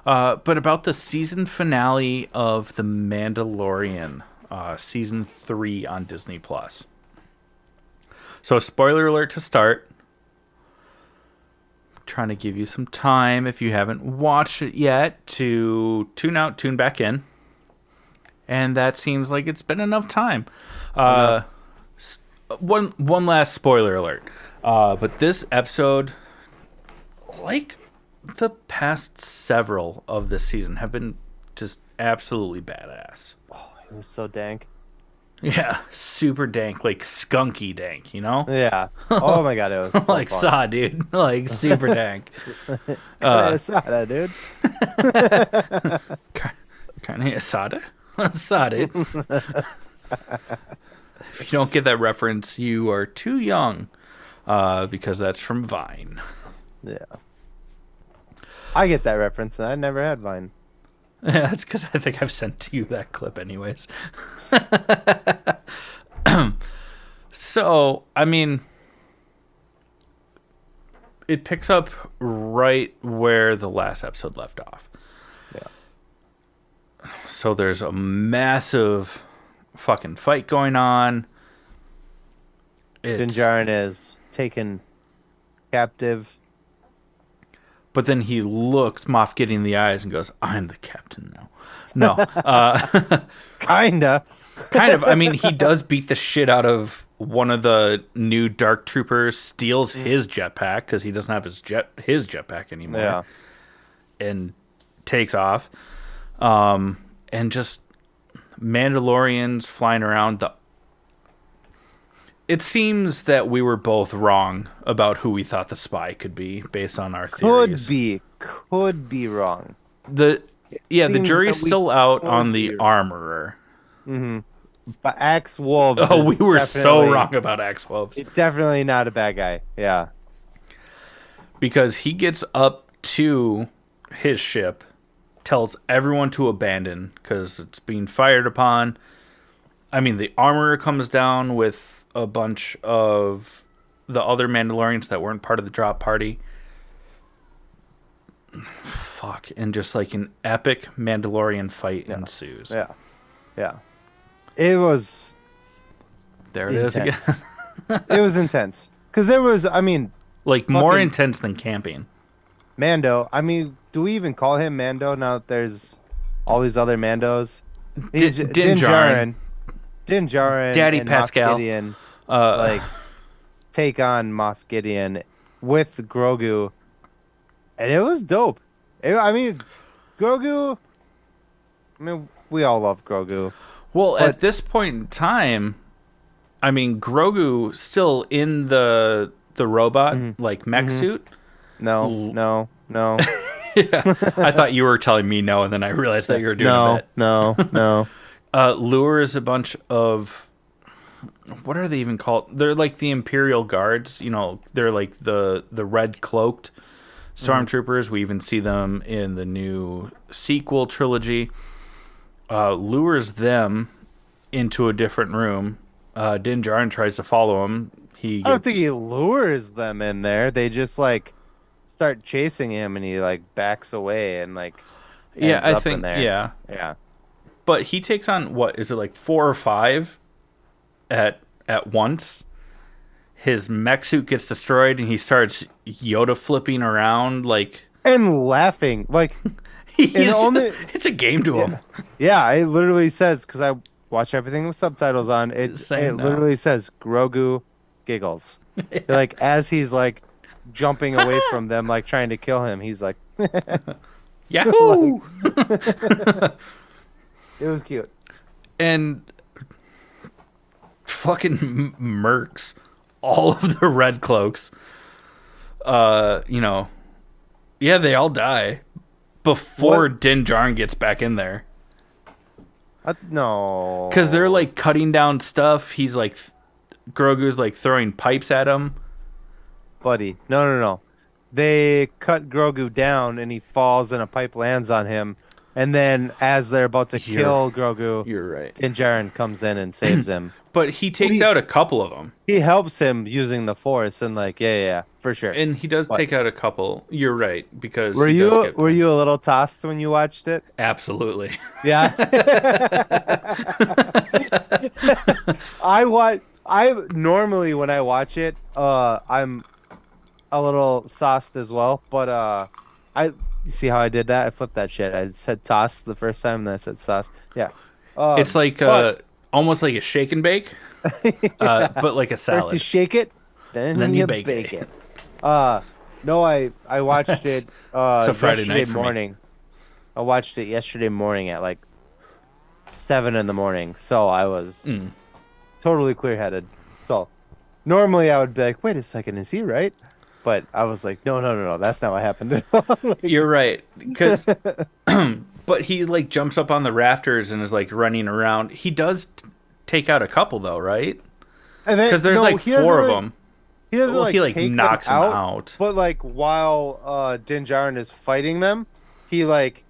[SPEAKER 1] But about the season finale of The Mandalorian. season 3 on Disney Plus. So, spoiler alert to start. Trying to give you some time, if you haven't watched it yet, to tune out, tune back in. And that seems like it's been enough time. One last spoiler alert. But this episode, like the past several of this season, have been just absolutely badass.
[SPEAKER 2] Oh, it was so dank.
[SPEAKER 1] Yeah, super dank, like skunky dank, you know?
[SPEAKER 2] Yeah. Oh my god, it was so
[SPEAKER 1] like
[SPEAKER 2] fun.
[SPEAKER 1] Saw, dude. Like super dank.
[SPEAKER 2] Asada, dude.
[SPEAKER 1] Kind of Asada? Asada. If you don't get that reference, you are too young, because that's from Vine.
[SPEAKER 2] Yeah. I get that reference, and I never had Vine.
[SPEAKER 1] Yeah, that's because I think I've sent to you that clip anyways. So, I mean, it picks up right where the last episode left off.
[SPEAKER 2] Yeah.
[SPEAKER 1] So there's a massive fucking fight going on.
[SPEAKER 2] Din Djarin is taken captive.
[SPEAKER 1] But then he looks Moff Gideon in the eyes and goes, "I'm the captain now." No.
[SPEAKER 2] Kinda.
[SPEAKER 1] Kind of. I mean, he does beat the shit out of one of the new Dark Troopers, steals his jetpack because he doesn't have his jetpack anymore.
[SPEAKER 2] Yeah.
[SPEAKER 1] And takes off. And just Mandalorians flying around. It seems that we were both wrong about who we thought the spy could be based on our theories.
[SPEAKER 2] Could be wrong.
[SPEAKER 1] The jury's still out on the armorer.
[SPEAKER 2] Mm-hmm. But Axe Wolves.
[SPEAKER 1] Oh, we were so wrong about Axe Wolves.
[SPEAKER 2] It's definitely not a bad guy. Yeah.
[SPEAKER 1] Because he gets up to his ship, tells everyone to abandon because it's being fired upon. I mean, the armorer comes down with a bunch of the other Mandalorians that weren't part of the drop party. Fuck. And just like an epic Mandalorian fight ensues.
[SPEAKER 2] Yeah. Yeah. It was...
[SPEAKER 1] There it
[SPEAKER 2] intense.
[SPEAKER 1] is again.
[SPEAKER 2] It was intense. Because there was, I mean...
[SPEAKER 1] Like, more intense than camping.
[SPEAKER 2] Mando. I mean, do we even call him Mando now that there's all these other Mandos? He's
[SPEAKER 1] Din Djarin.
[SPEAKER 2] Din Djarin
[SPEAKER 1] Daddy
[SPEAKER 2] and
[SPEAKER 1] Pascal.
[SPEAKER 2] Moff Gideon, take on Moff Gideon with Grogu. And it was dope. Grogu... I mean, we all love Grogu.
[SPEAKER 1] Well, at this point in time, I mean, Grogu still in the robot, like, mech suit.
[SPEAKER 2] No.
[SPEAKER 1] Yeah. I thought you were telling me no, and then I realized that you were doing that.
[SPEAKER 2] No.
[SPEAKER 1] Lures a bunch of... What are they even called? They're like the Imperial Guards. You know, they're like the red-cloaked stormtroopers. We even see them in the new sequel trilogy. Lures them into a different room. Din Djarin tries to follow him. I
[SPEAKER 2] don't think he lures them in there. They just like start chasing him, and he like backs away and like ends up in there. Yeah.
[SPEAKER 1] But he takes on what is it, like 4 or 5 at once. His mech suit gets destroyed, and he starts Yoda flipping around like
[SPEAKER 2] and laughing like.
[SPEAKER 1] It's a game to him.
[SPEAKER 2] Yeah, it literally says, because I watch everything with subtitles on. It literally says Grogu giggles. Like as he's like jumping away from them, like trying to kill him, he's like,
[SPEAKER 1] Yahoo!
[SPEAKER 2] It was cute.
[SPEAKER 1] And fucking murks all of the red cloaks. Yeah, they all die. Before Din Djarin gets back in there.
[SPEAKER 2] No.
[SPEAKER 1] Because they're like cutting down stuff. He's like, Grogu's like throwing pipes at him.
[SPEAKER 2] Buddy, no. They cut Grogu down and he falls and a pipe lands on him. And then as they're about to kill Grogu,
[SPEAKER 1] You're right.
[SPEAKER 2] Din Djarin comes in and saves him.
[SPEAKER 1] But he takes out a couple of them.
[SPEAKER 2] He helps him using the Force, and like, yeah, for sure.
[SPEAKER 1] And he does
[SPEAKER 2] But
[SPEAKER 1] take out a couple. You're right, because
[SPEAKER 2] were
[SPEAKER 1] he does
[SPEAKER 2] you
[SPEAKER 1] get
[SPEAKER 2] were you a little tossed when you watched it?
[SPEAKER 1] absolutely.
[SPEAKER 2] Yeah. I normally when I watch it, I'm a little sauced as well, but I you see how I did that? I flipped that shit. I said toss the first time, and then I said sauce. Yeah.
[SPEAKER 1] It's like
[SPEAKER 2] But
[SPEAKER 1] almost like a shake and bake, but like a
[SPEAKER 2] first you
[SPEAKER 1] salad.
[SPEAKER 2] shake it, then,
[SPEAKER 1] Then
[SPEAKER 2] you
[SPEAKER 1] you bake
[SPEAKER 2] bake
[SPEAKER 1] it.
[SPEAKER 2] it. No, I watched it
[SPEAKER 1] It's a Friday
[SPEAKER 2] yesterday
[SPEAKER 1] night for me.
[SPEAKER 2] morning. I watched it yesterday morning at like 7 in the morning, so I was totally clear-headed. So normally I would be like, "Wait a second, is he right?" But I was like, "No, that's not what happened." Like,
[SPEAKER 1] You're right, because but he like jumps up on the rafters and is like running around. He does take out a couple though, right?
[SPEAKER 2] and then
[SPEAKER 1] Because there's
[SPEAKER 2] no,
[SPEAKER 1] like
[SPEAKER 2] he doesn't
[SPEAKER 1] four of
[SPEAKER 2] really-
[SPEAKER 1] them.
[SPEAKER 2] He doesn't
[SPEAKER 1] Well,
[SPEAKER 2] like
[SPEAKER 1] he like
[SPEAKER 2] take
[SPEAKER 1] knocks
[SPEAKER 2] them
[SPEAKER 1] them out.
[SPEAKER 2] But like while Din Djarin is fighting them, he like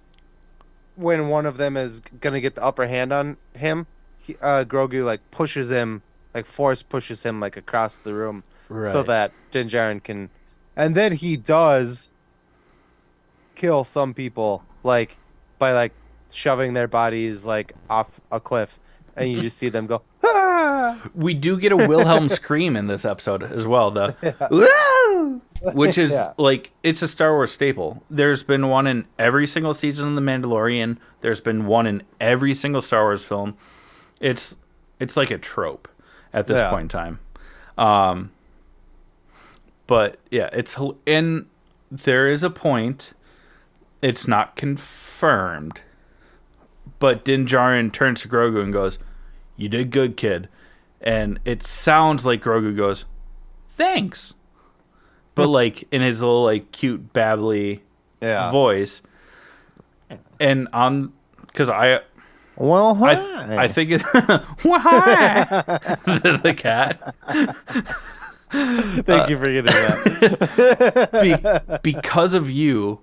[SPEAKER 2] when one of them is gonna get the upper hand on him, Grogu like pushes him, like force pushes him like across the room, so
[SPEAKER 1] Right.
[SPEAKER 2] that Din Djarin can, and then he does kill some people like by like shoving their bodies like off a cliff, and you just see them go. Ah!
[SPEAKER 1] We do get a Wilhelm scream in this episode as well, the "Woo!" which is
[SPEAKER 2] Yeah.
[SPEAKER 1] like it's a Star Wars staple. There's been one in every single season of The Mandalorian. There's been one in every single Star Wars film. It's like a trope at this
[SPEAKER 2] Yeah.
[SPEAKER 1] point in time. But yeah, and there is a point. It's not confirmed, but Din Djarin turns to Grogu and goes, "You did good, kid." And it sounds like Grogu goes, "Thanks," but like in his little like cute babbly
[SPEAKER 2] Yeah.
[SPEAKER 1] voice. And because
[SPEAKER 2] Well,
[SPEAKER 1] I think it's why the cat.
[SPEAKER 2] Thank you for getting that.
[SPEAKER 1] Because of you,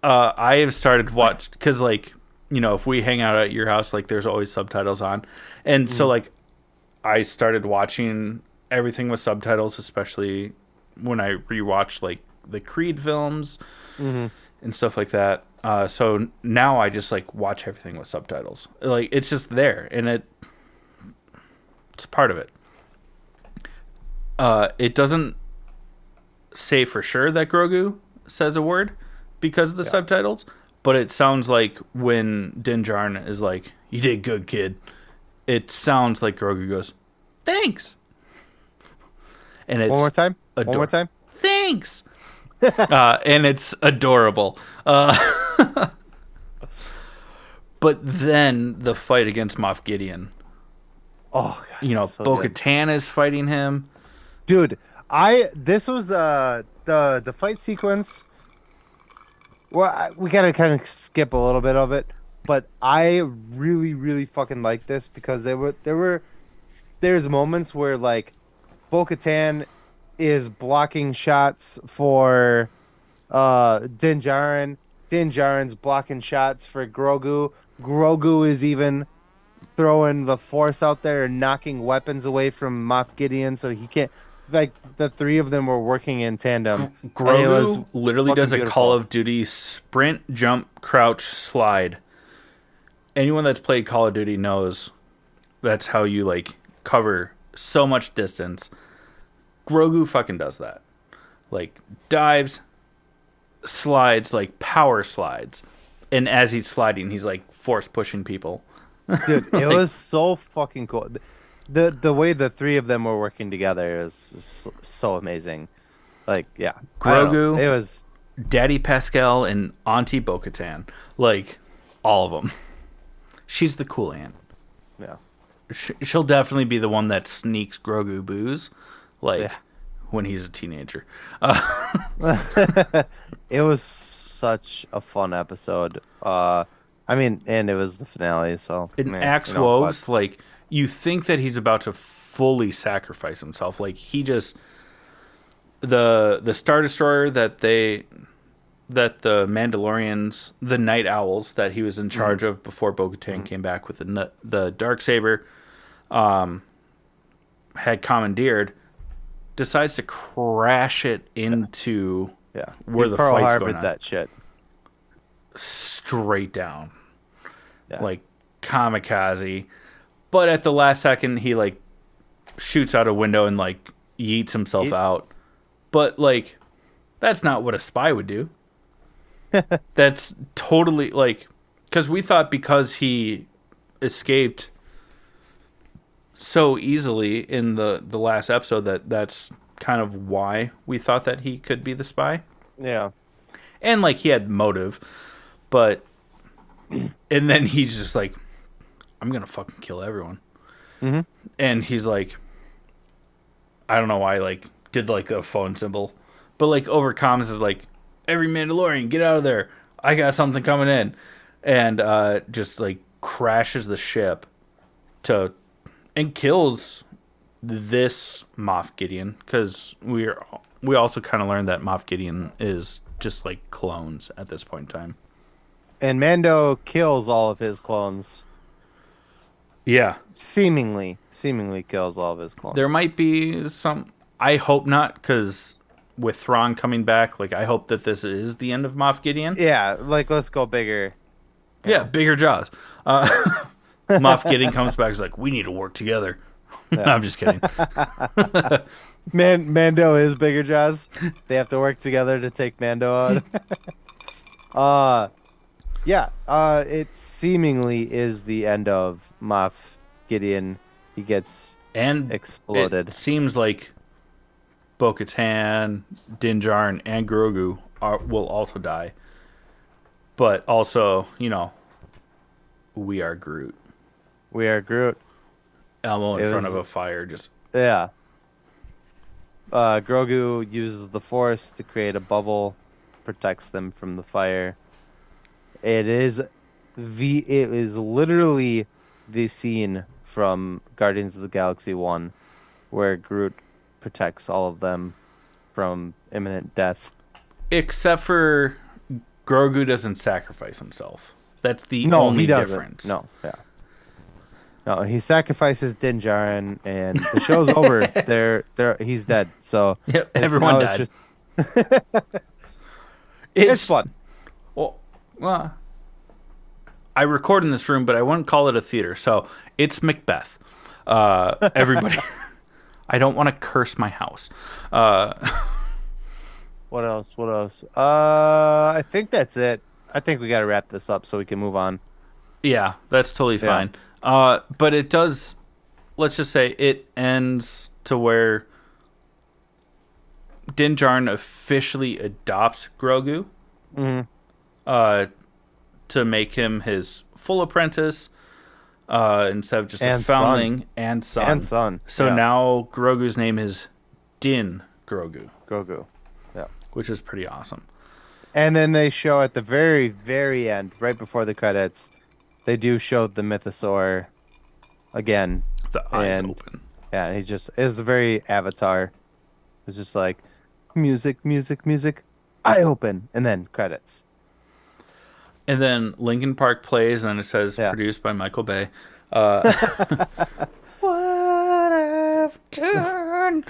[SPEAKER 1] I have started watch because like if we hang out at your house, like there's always subtitles on, and so like I started watching everything with subtitles, especially when I rewatch like the Creed films and stuff like that. So now I just like watch everything with subtitles. Like it's just there, and it's part of it. It doesn't say for sure that Grogu says a word because of the subtitles, but it sounds like when Din Djarin is like, "You did good, kid," it sounds like Grogu goes, "Thanks." And it's
[SPEAKER 2] One more time. One
[SPEAKER 1] ador-
[SPEAKER 2] more time.
[SPEAKER 1] "Thanks." And it's adorable. But then the fight against Moff Gideon.
[SPEAKER 2] Oh, God, so good.
[SPEAKER 1] Bo-Katan is fighting him.
[SPEAKER 2] Dude, this was the fight sequence. Well, we gotta kind of skip a little bit of it, but I really fucking like this because there's moments where like Bo-Katan is blocking shots for Din Djarin. Din Djarin's blocking shots for Grogu. Grogu is even throwing the Force out there and knocking weapons away from Moff Gideon, so he can't. Like the three of them were working in tandem. And it was
[SPEAKER 1] Grogu literally
[SPEAKER 2] fucking
[SPEAKER 1] does a
[SPEAKER 2] beautiful.
[SPEAKER 1] Call of Duty sprint, jump, crouch, slide. Anyone that's played Call of Duty knows that's how you like cover so much distance. Grogu fucking does that. Like dives, slides, like power slides. And as he's sliding, he's like force pushing people.
[SPEAKER 2] Dude, it was so fucking cool. The way the three of them were working together is so amazing. Like, yeah, I don't know.
[SPEAKER 1] Grogu,
[SPEAKER 2] It was
[SPEAKER 1] Daddy Pascal, and Auntie Bo-Katan. Like, all of them. She's the cool aunt.
[SPEAKER 2] yeah.
[SPEAKER 1] She'll definitely be the one that sneaks Grogu booze, like
[SPEAKER 2] Yeah.
[SPEAKER 1] when he's a teenager.
[SPEAKER 2] It was such a fun episode. I mean, and it was the finale, so
[SPEAKER 1] In
[SPEAKER 2] man,
[SPEAKER 1] Axe
[SPEAKER 2] you know,
[SPEAKER 1] Woves, like you think that he's about to fully sacrifice himself. Like he just the Star Destroyer that the Mandalorians, the Night Owls that he was in charge of before Bo-Katan came back with the Darksaber, had commandeered, decides to crash it into where the
[SPEAKER 2] Pearl
[SPEAKER 1] fight's
[SPEAKER 2] Harbored
[SPEAKER 1] going on.
[SPEAKER 2] that shit.
[SPEAKER 1] Straight down.
[SPEAKER 2] Yeah.
[SPEAKER 1] Like kamikaze. But at the last second, he like shoots out a window and like yeets himself out. But like, that's not what a spy would do. That's totally like, because we thought because he escaped so easily in the last episode that's kind of why we thought that he could be the spy.
[SPEAKER 2] Yeah.
[SPEAKER 1] And like he had motive, but and then he's just like, I'm gonna fucking kill everyone.
[SPEAKER 2] Mm-hmm.
[SPEAKER 1] And he's like, I don't know why, like did like the phone symbol, but like over comms is like, every Mandalorian get out of there, I got something coming in, and just like crashes the ship and kills this Moff Gideon, because we also kind of learned that Moff Gideon is just like clones at this point in time.
[SPEAKER 2] And Mando kills all of his clones.
[SPEAKER 1] Yeah.
[SPEAKER 2] Seemingly kills all of his clones.
[SPEAKER 1] There might be some... I hope not, because with Thrawn coming back, like, I hope that this is the end of Moff Gideon.
[SPEAKER 2] Yeah, like, let's go bigger.
[SPEAKER 1] Yeah, bigger jaws. Moff Gideon comes back, he's like, we need to work together.
[SPEAKER 2] Yeah.
[SPEAKER 1] No, I'm just kidding.
[SPEAKER 2] Mando is bigger jaws. They have to work together to take Mando out. It seemingly is the end of Moff Gideon. He gets exploded.
[SPEAKER 1] It seems like Bo-Katan, Din Djarin, and Grogu will also die. But also, you know, we are Groot.
[SPEAKER 2] We are Groot.
[SPEAKER 1] Elmo in front of a fire, just...
[SPEAKER 2] Yeah. Grogu uses the Force to create a bubble, protects them from the fire. It is literally the scene from Guardians of the Galaxy 1 where Groot protects all of them from imminent death.
[SPEAKER 1] Except for Grogu doesn't sacrifice himself. That's the only difference.
[SPEAKER 2] No, he sacrifices Din Djarin, and the show's over. He's dead. So
[SPEAKER 1] yep, everyone died.
[SPEAKER 2] It's fun.
[SPEAKER 1] Well, I record in this room, but I wouldn't call it a theater. So it's Macbeth. Everybody, I don't want to curse my house.
[SPEAKER 2] What else? I think that's it. I think we got to wrap this up so we can move on.
[SPEAKER 1] Yeah, that's totally fine. But it does, let's just say it ends to where Din Djarin officially adopts Grogu to make him his full apprentice instead of just a foundling and son. So now Grogu's name is Din Grogu. Which is pretty awesome.
[SPEAKER 2] And then they show at the very, very end, right before the credits, they do show the mythosaur again.
[SPEAKER 1] The eyes open.
[SPEAKER 2] Yeah, and it's very Avatar. It's just like, music, eye open, and then credits.
[SPEAKER 1] And then Linkin Park plays, and then it says produced by Michael Bay. What I've done.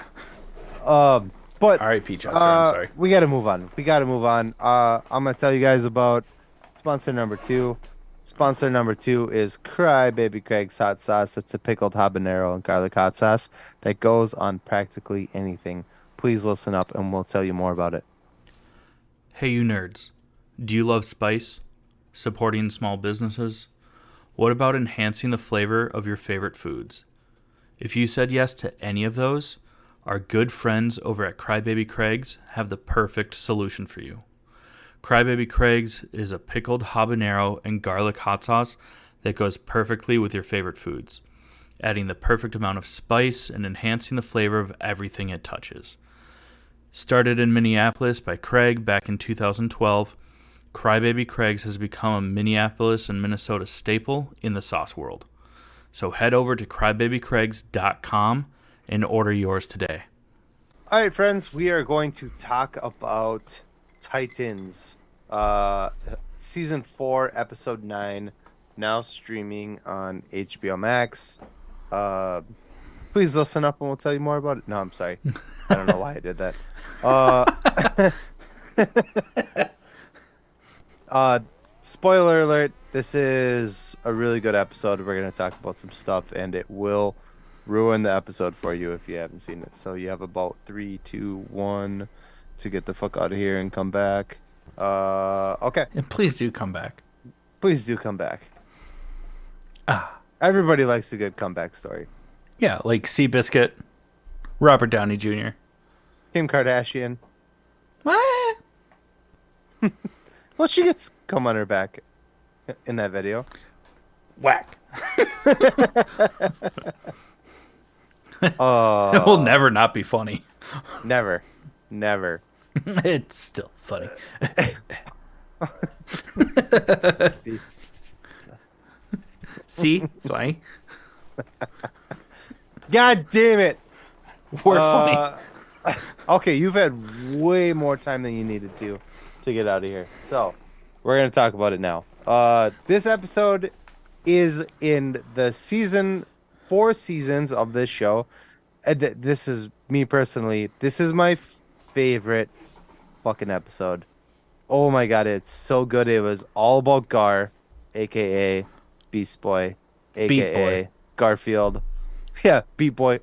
[SPEAKER 2] But
[SPEAKER 1] R.I.P. Chester, I'm sorry.
[SPEAKER 2] We got to move on. I'm going to tell you guys about sponsor number 2. Sponsor number 2 is Cry Baby Craig's Hot Sauce. It's a pickled habanero and garlic hot sauce that goes on practically anything. Please listen up and we'll tell you more about it.
[SPEAKER 1] Hey, you nerds. Do you love spice? Supporting small businesses? What about enhancing the flavor of your favorite foods? If you said yes to any of those, our good friends over at Crybaby Craig's have the perfect solution for you. Crybaby Craig's is a pickled habanero and garlic hot sauce that goes perfectly with your favorite foods, adding the perfect amount of spice and enhancing the flavor of everything it touches. Started in Minneapolis by Craig back in 2012, Crybaby Craig's has become a Minneapolis and Minnesota staple in the sauce world. So head over to crybabycraigs.com and order yours today.
[SPEAKER 2] All right, friends, we are going to talk about Titans, season 4, episode 9, now streaming on HBO Max. Please listen up and we'll tell you more about it. No, I'm sorry. I don't know why I did that. Uh, uh, spoiler alert. This is a really good episode. We're going to talk about some stuff, and it will ruin the episode for you if you haven't seen it. So you have about 3, 2, 1 to get the fuck out of here and come back. Okay.
[SPEAKER 1] And please do come back.
[SPEAKER 2] Please do come back.
[SPEAKER 1] Ah,
[SPEAKER 2] Everybody likes a good comeback story.
[SPEAKER 1] yeah, like Seabiscuit, Robert Downey Jr.
[SPEAKER 2] Kim Kardashian.
[SPEAKER 1] What?
[SPEAKER 2] Well, she gets cum on her back in that video.
[SPEAKER 1] Whack. It
[SPEAKER 2] Oh,
[SPEAKER 1] will never not be funny.
[SPEAKER 2] never. Never.
[SPEAKER 1] It's still funny.
[SPEAKER 2] See.
[SPEAKER 1] See? It's funny.
[SPEAKER 2] God damn it.
[SPEAKER 1] We're funny.
[SPEAKER 2] Okay, you've had way more time than you needed to get out of here. So, we're going to talk about it now. This episode is in the 4 seasons of this show. And this is me personally. This is my favorite fucking episode. Oh my god, it's so good. It was all about Gar, aka Beast Boy, aka
[SPEAKER 1] Beat Boy.
[SPEAKER 2] Garfield. Yeah, Beat Boy.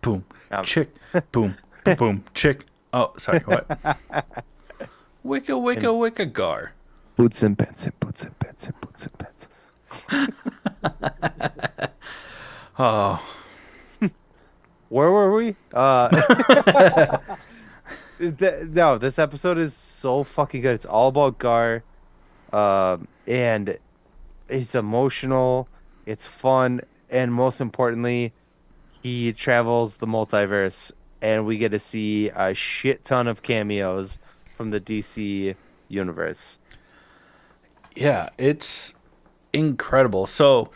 [SPEAKER 1] Boom.
[SPEAKER 2] Um,
[SPEAKER 1] Chick. Boom. Boom. Chick. Oh, sorry. What? Wicca, wicca, wicca, gar.
[SPEAKER 2] Boots and pants and boots and pants and boots and pants.
[SPEAKER 1] Oh.
[SPEAKER 2] Where were we? No, this episode is so fucking good. It's all about Gar, and it's emotional, it's fun, and most importantly, he travels the multiverse, and we get to see a shit ton of cameos from the DC universe.
[SPEAKER 1] Yeah, it's incredible. So,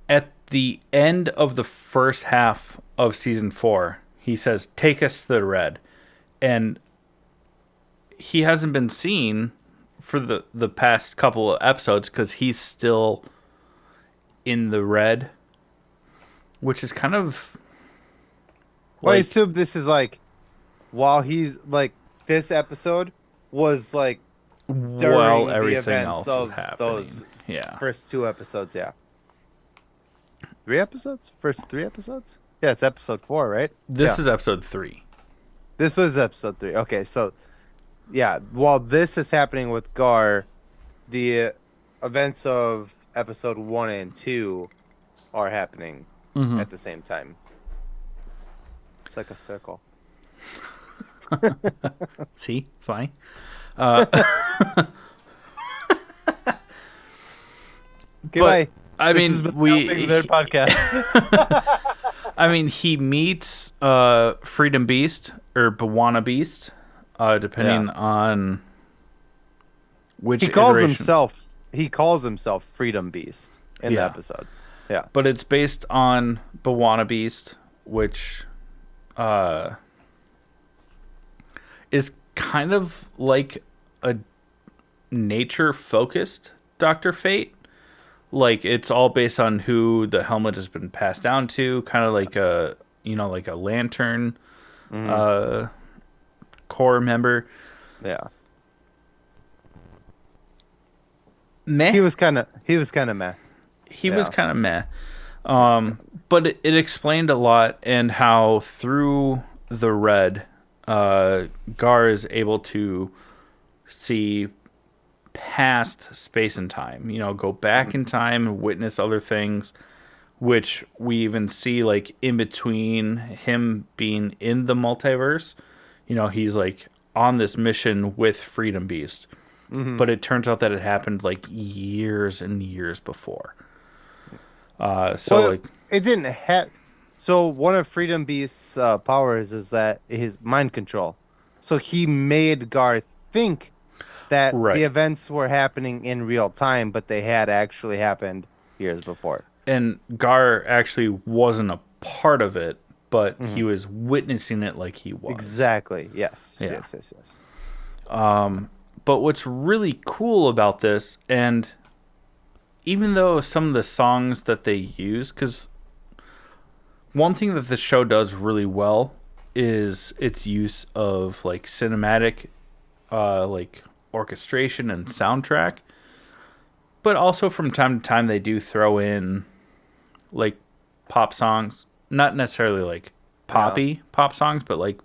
[SPEAKER 1] at the end of the first half of season 4, he says, "Take us to the red," and he hasn't been seen for the past couple of episodes because he's still in the red, which is kind of
[SPEAKER 2] Well, I
[SPEAKER 1] like,
[SPEAKER 2] assume this is like while he's like this episode was like during
[SPEAKER 1] while
[SPEAKER 2] the
[SPEAKER 1] everything
[SPEAKER 2] events
[SPEAKER 1] else is
[SPEAKER 2] of
[SPEAKER 1] happening.
[SPEAKER 2] those
[SPEAKER 1] Yeah,
[SPEAKER 2] first 2 episodes. Yeah, 3 episodes. First 3 episodes. Yeah, it's episode 4, right?
[SPEAKER 1] this
[SPEAKER 2] Yeah.
[SPEAKER 1] is episode 3.
[SPEAKER 2] This was episode 3. Okay, so yeah, while this is happening with Gar, the events of episode 1 and 2 are happening
[SPEAKER 1] Mhm.
[SPEAKER 2] at the same time. It's like a circle.
[SPEAKER 1] See, fine. Uh,
[SPEAKER 2] Goodbye.
[SPEAKER 1] I
[SPEAKER 2] This
[SPEAKER 1] mean,
[SPEAKER 2] has been the All Things Nerd podcast.
[SPEAKER 1] I mean, he meets Freedom Beast or Bawana Beast, depending on which
[SPEAKER 2] He calls
[SPEAKER 1] iteration.
[SPEAKER 2] himself Freedom Beast in the
[SPEAKER 1] Yeah.
[SPEAKER 2] episode. Yeah.
[SPEAKER 1] But it's based on Bawana Beast, which is kind of like a nature-focused Dr. Fate. Like, it's all based on who the helmet has been passed down to, kind of like like a lantern core member.
[SPEAKER 2] Yeah.
[SPEAKER 1] Meh.
[SPEAKER 2] He was kind of meh.
[SPEAKER 1] He was
[SPEAKER 2] Yeah.
[SPEAKER 1] kind of meh. But it explained a lot, and how through the red, Gar is able to see past space and time. Go back in time and witness other things, which we even see like in between him being in the multiverse. He's like on this mission with Freedom Beast, but it turns out that it happened like years and years before.
[SPEAKER 2] Well, it didn't have. So one of Freedom Beast's powers is that his mind control. So he made Gar think that
[SPEAKER 1] Right.
[SPEAKER 2] the events were happening in real time, but they had actually happened years before.
[SPEAKER 1] And Gar actually wasn't a part of it, but he was witnessing it like he was.
[SPEAKER 2] Exactly. Yes.
[SPEAKER 1] Yeah.
[SPEAKER 2] Yes.
[SPEAKER 1] But what's really cool about this, and even though some of the songs that they use, because one thing that the show does really well is its use of like cinematic, like orchestration and soundtrack, but also from time to time they do throw in like pop songs, not necessarily like poppy pop songs, but like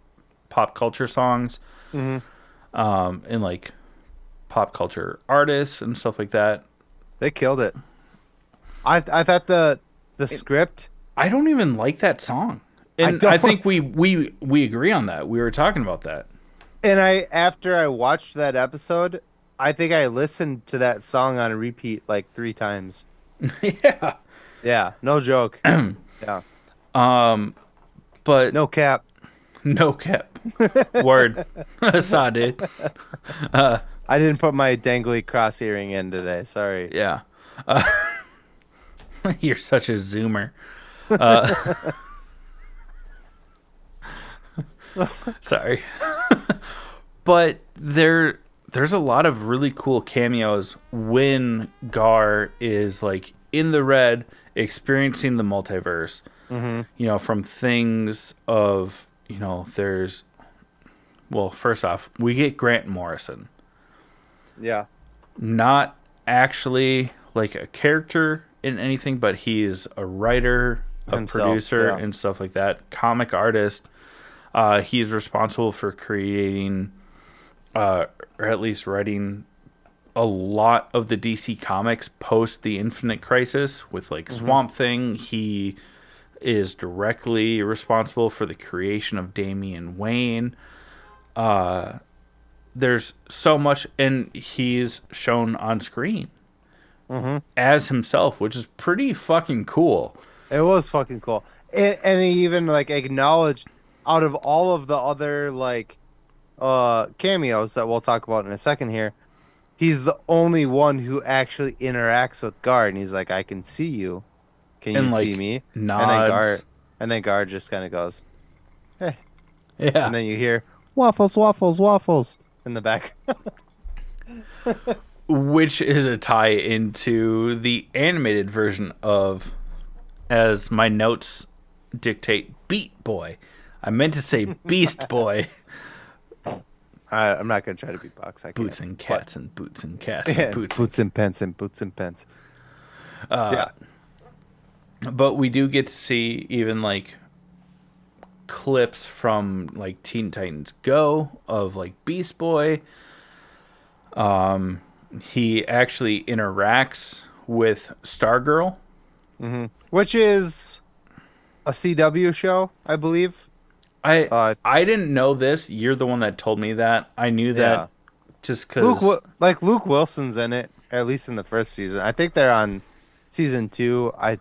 [SPEAKER 1] pop culture songs, and like pop culture artists and stuff like that.
[SPEAKER 2] They killed it. I thought the script.
[SPEAKER 1] I don't even like that song, and I think we agree on that. We were talking about that.
[SPEAKER 2] And after I watched that episode, I think I listened to that song on repeat like 3 times.
[SPEAKER 1] Yeah.
[SPEAKER 2] Yeah, no joke. Yeah.
[SPEAKER 1] But
[SPEAKER 2] no cap.
[SPEAKER 1] No cap. Word. Saw, dude.
[SPEAKER 2] I didn't put my dangly cross earring in today. Sorry.
[SPEAKER 1] Yeah. You're such a zoomer. Sorry. But there's a lot of really cool cameos when Gar is like in the red, experiencing the multiverse. You know, from things of, you know, well, first off, we get Grant Morrison.
[SPEAKER 2] Yeah.
[SPEAKER 1] Not actually like a character in anything, but he is a writer, a producer, and stuff like that. Comic artist. He's responsible for creating, or at least writing, a lot of the DC comics post the Infinite Crisis with like Swamp Thing. He is directly responsible for the creation of Damian Wayne. There's so much, and he's shown on screen as himself, which is pretty fucking cool.
[SPEAKER 2] It was fucking cool. And he even like acknowledged, out of all of the other like cameos that we'll talk about in a second here, he's the only one who actually interacts with Gar, and he's like, I can see you. Can you see me?
[SPEAKER 1] Nods.
[SPEAKER 2] And then Gar just kind of goes, hey.
[SPEAKER 1] Yeah.
[SPEAKER 2] And then you hear waffles, waffles, waffles in the back.
[SPEAKER 1] Which is a tie into the animated version of, as my notes dictate, Beat Boy. I meant to say Beast Boy.
[SPEAKER 2] I'm not going to try to beatbox.
[SPEAKER 1] Boots and cats and boots and cats and boots.
[SPEAKER 2] Boots and pants and boots and pants. Yeah.
[SPEAKER 1] But we do get to see even like clips from like Teen Titans Go of like Beast Boy. He actually interacts with Stargirl,
[SPEAKER 2] which is a CW show, I believe.
[SPEAKER 1] I didn't know this. You're the one that told me that. I knew that just because
[SPEAKER 2] Luke Wilson's in it, at least in the first season. I think they're on season 2. I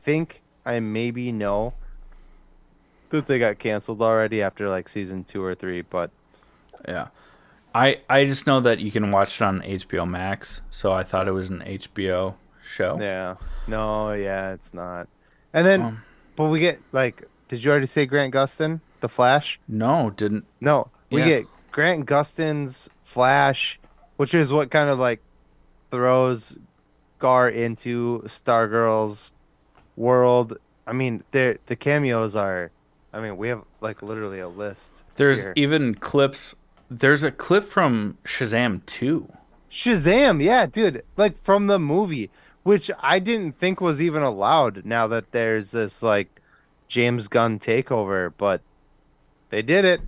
[SPEAKER 2] think I maybe know that they got canceled already after like season 2 or 3, but
[SPEAKER 1] yeah. I just know that you can watch it on HBOMax, so I thought it was an HBO show.
[SPEAKER 2] Yeah. No, yeah, it's not. And then, but we get, like, did you already say Grant Gustin, the Flash?
[SPEAKER 1] No, didn't.
[SPEAKER 2] No, we get Grant Gustin's Flash, which is what kind of, like, throws Gar into Stargirl's world. I mean, the cameos are, I mean, we have, like, literally a list.
[SPEAKER 1] There's even clips. There's a clip from Shazam 2.
[SPEAKER 2] Shazam, yeah, dude. Like, from the movie, which I didn't think was even allowed now that there's this, like, James Gunn takeover, but they did it.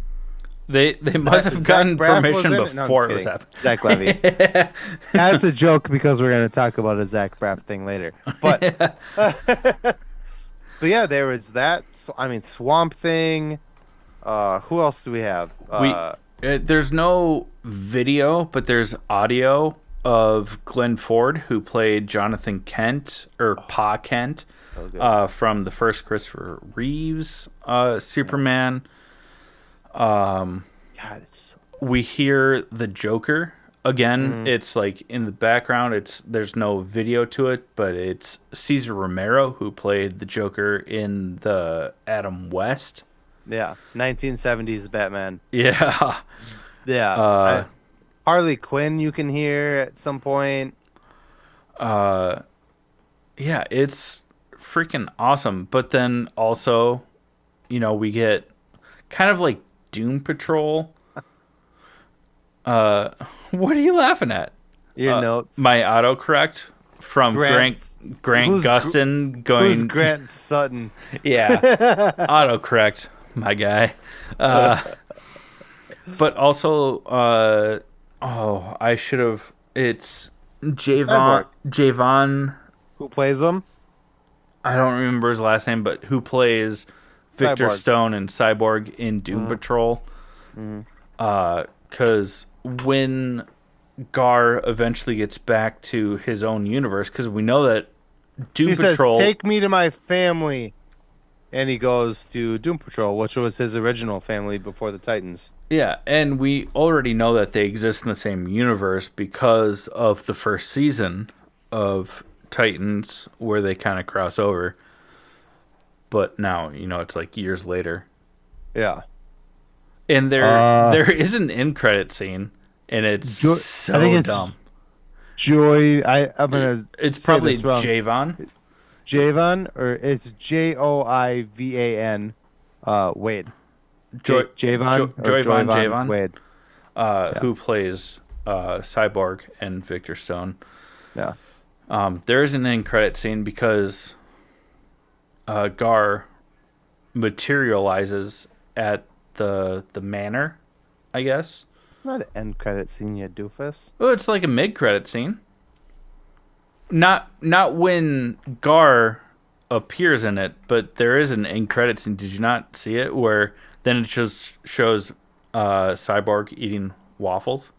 [SPEAKER 1] They must have gotten permission before it was happening.
[SPEAKER 2] Zach Levy. That's a joke because we're going to talk about a Zach Braff thing later. But, but yeah, there was that. I mean, Swamp Thing. Who else do we have?
[SPEAKER 1] There's no video, but there's audio of Glenn Ford, who played Jonathan Kent, or Pa Kent, from the first Christopher Reeves Superman. We hear the Joker again. It's like in the background. There's no video to it, but it's Cesar Romero who played the Joker in the Adam West.
[SPEAKER 2] Yeah, 1970s Batman.
[SPEAKER 1] Yeah.
[SPEAKER 2] Yeah. Harley Quinn you can hear at some point.
[SPEAKER 1] Uh, yeah, it's freaking awesome. But then also, we get kind of like Doom Patrol. Uh, what are you laughing at?
[SPEAKER 2] Your notes.
[SPEAKER 1] My autocorrect from Grant
[SPEAKER 2] Grant.
[SPEAKER 1] Grant
[SPEAKER 2] Who's
[SPEAKER 1] Gustin
[SPEAKER 2] who's
[SPEAKER 1] going.
[SPEAKER 2] Grant Sutton?
[SPEAKER 1] Yeah, autocorrect, my guy. Uh, but also, I should have. It's
[SPEAKER 2] Cyborg.
[SPEAKER 1] Javon.
[SPEAKER 2] Who plays him?
[SPEAKER 1] I don't remember his last name, but who plays Victor
[SPEAKER 2] Cyborg.
[SPEAKER 1] Stone and Cyborg in Doom Patrol? Because when Gar eventually gets back to his own universe, because we know that Doom
[SPEAKER 2] He
[SPEAKER 1] Patrol.
[SPEAKER 2] says, "Take me to my family," and he goes to Doom Patrol, which was his original family before the Titans.
[SPEAKER 1] Yeah, and we already know that they exist in the same universe because of the first season of Titans, where they kind of cross over. But now, it's like years later.
[SPEAKER 2] Yeah.
[SPEAKER 1] And there is an end credit scene, and it's so
[SPEAKER 2] I think it's
[SPEAKER 1] dumb.
[SPEAKER 2] Joy. I'm gonna.
[SPEAKER 1] It's
[SPEAKER 2] say
[SPEAKER 1] probably
[SPEAKER 2] this wrong.
[SPEAKER 1] Javon.
[SPEAKER 2] Javon, or it's Joivan. Wade. Javon.
[SPEAKER 1] Javon
[SPEAKER 2] Wade.
[SPEAKER 1] who plays Cyborg and Victor Stone.
[SPEAKER 2] Yeah.
[SPEAKER 1] There is an end credit scene because Gar materializes at the manor, I guess.
[SPEAKER 2] Not an end credit scene, you doofus.
[SPEAKER 1] Well, it's like a mid credit scene. Not when Gar appears in it, but there is an end credit scene. Did you not see it? Where then it just shows Cyborg eating waffles.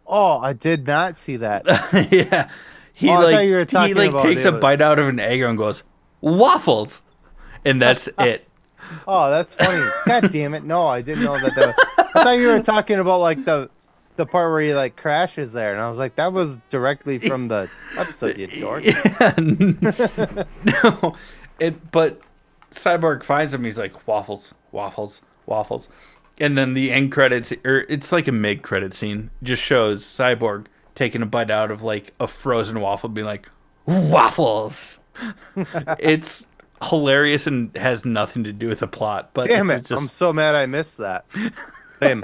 [SPEAKER 2] Oh, I did not see that.
[SPEAKER 1] Yeah, he
[SPEAKER 2] I thought you were talking about
[SPEAKER 1] takes
[SPEAKER 2] it
[SPEAKER 1] a
[SPEAKER 2] was-
[SPEAKER 1] bite out of an egg and goes waffles, and that's it.
[SPEAKER 2] Oh, that's funny. God damn it! No, I didn't know that. I thought you were talking about like the part where he like crashes there, and I was like, that was directly from the episode, you dork.
[SPEAKER 1] Yeah, no, but Cyborg finds him. He's like waffles, waffles, waffles, and then the end credits, or it's like a mid credit scene, just shows Cyborg taking a bite out of like a frozen waffle, being like waffles. It's hilarious and has nothing to do with the plot. But
[SPEAKER 2] Damn it!
[SPEAKER 1] it's just,
[SPEAKER 2] I'm so mad I missed that. Same.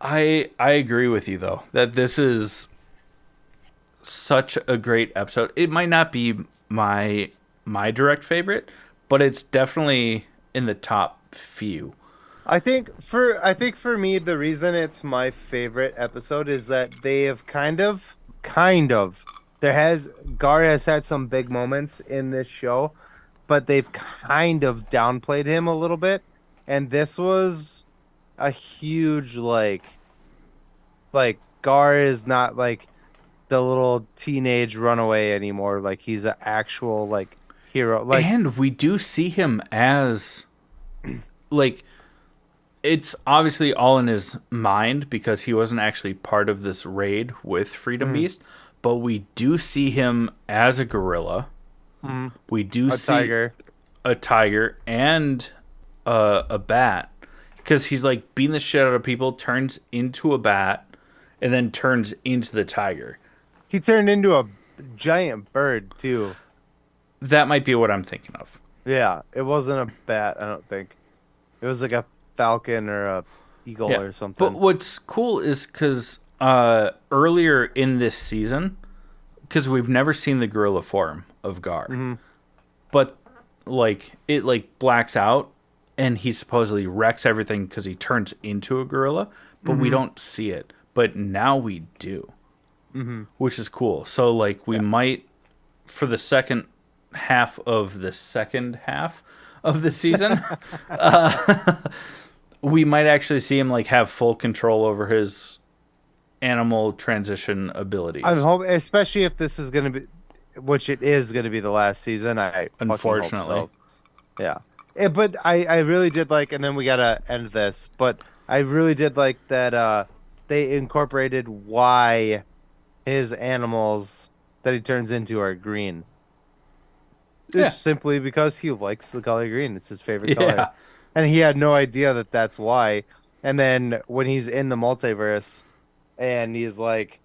[SPEAKER 1] I agree with you though that this is such a great episode. It might not be my direct favorite, but it's definitely in the top few.
[SPEAKER 2] I think for me the reason it's my favorite episode is that they have kind of Gar has had some big moments in this show, but they've kind of downplayed him a little bit, and this was a huge like Gar is not like the little teenage runaway anymore. Like he's an actual like hero. Like
[SPEAKER 1] And we do see him as like it's obviously all in his mind because he wasn't actually part of this raid with Freedom Beast, but we do see him as a gorilla. We do see a tiger and a bat because he's like beating the shit out of people, turns into a bat, and then turns into the tiger.
[SPEAKER 2] he turned into a giant bird too.
[SPEAKER 1] That might be what I'm thinking of.
[SPEAKER 2] Yeah, it wasn't a bat, I don't think. It was like a falcon or a eagle or something.
[SPEAKER 1] But what's cool is because earlier in this season, because we've never seen the gorilla form of Gar, but like it like blacks out and he supposedly wrecks everything because he turns into a gorilla, but we don't see it. But now we do, which is cool. So like we might, for the second half of the season, we might actually see him like have full control over his animal transition abilities.
[SPEAKER 2] I'm hoping, especially if this is going to be, which it is going to be the last season. I fucking hope
[SPEAKER 1] Unfortunately.
[SPEAKER 2] so. Yeah. But I really did like, and then we got to end this, but I really did like that they incorporated why his animals that he turns into are green. Just simply because he likes the color green. It's his favorite color. And he had no idea that that's why. And then when he's in the multiverse and he's like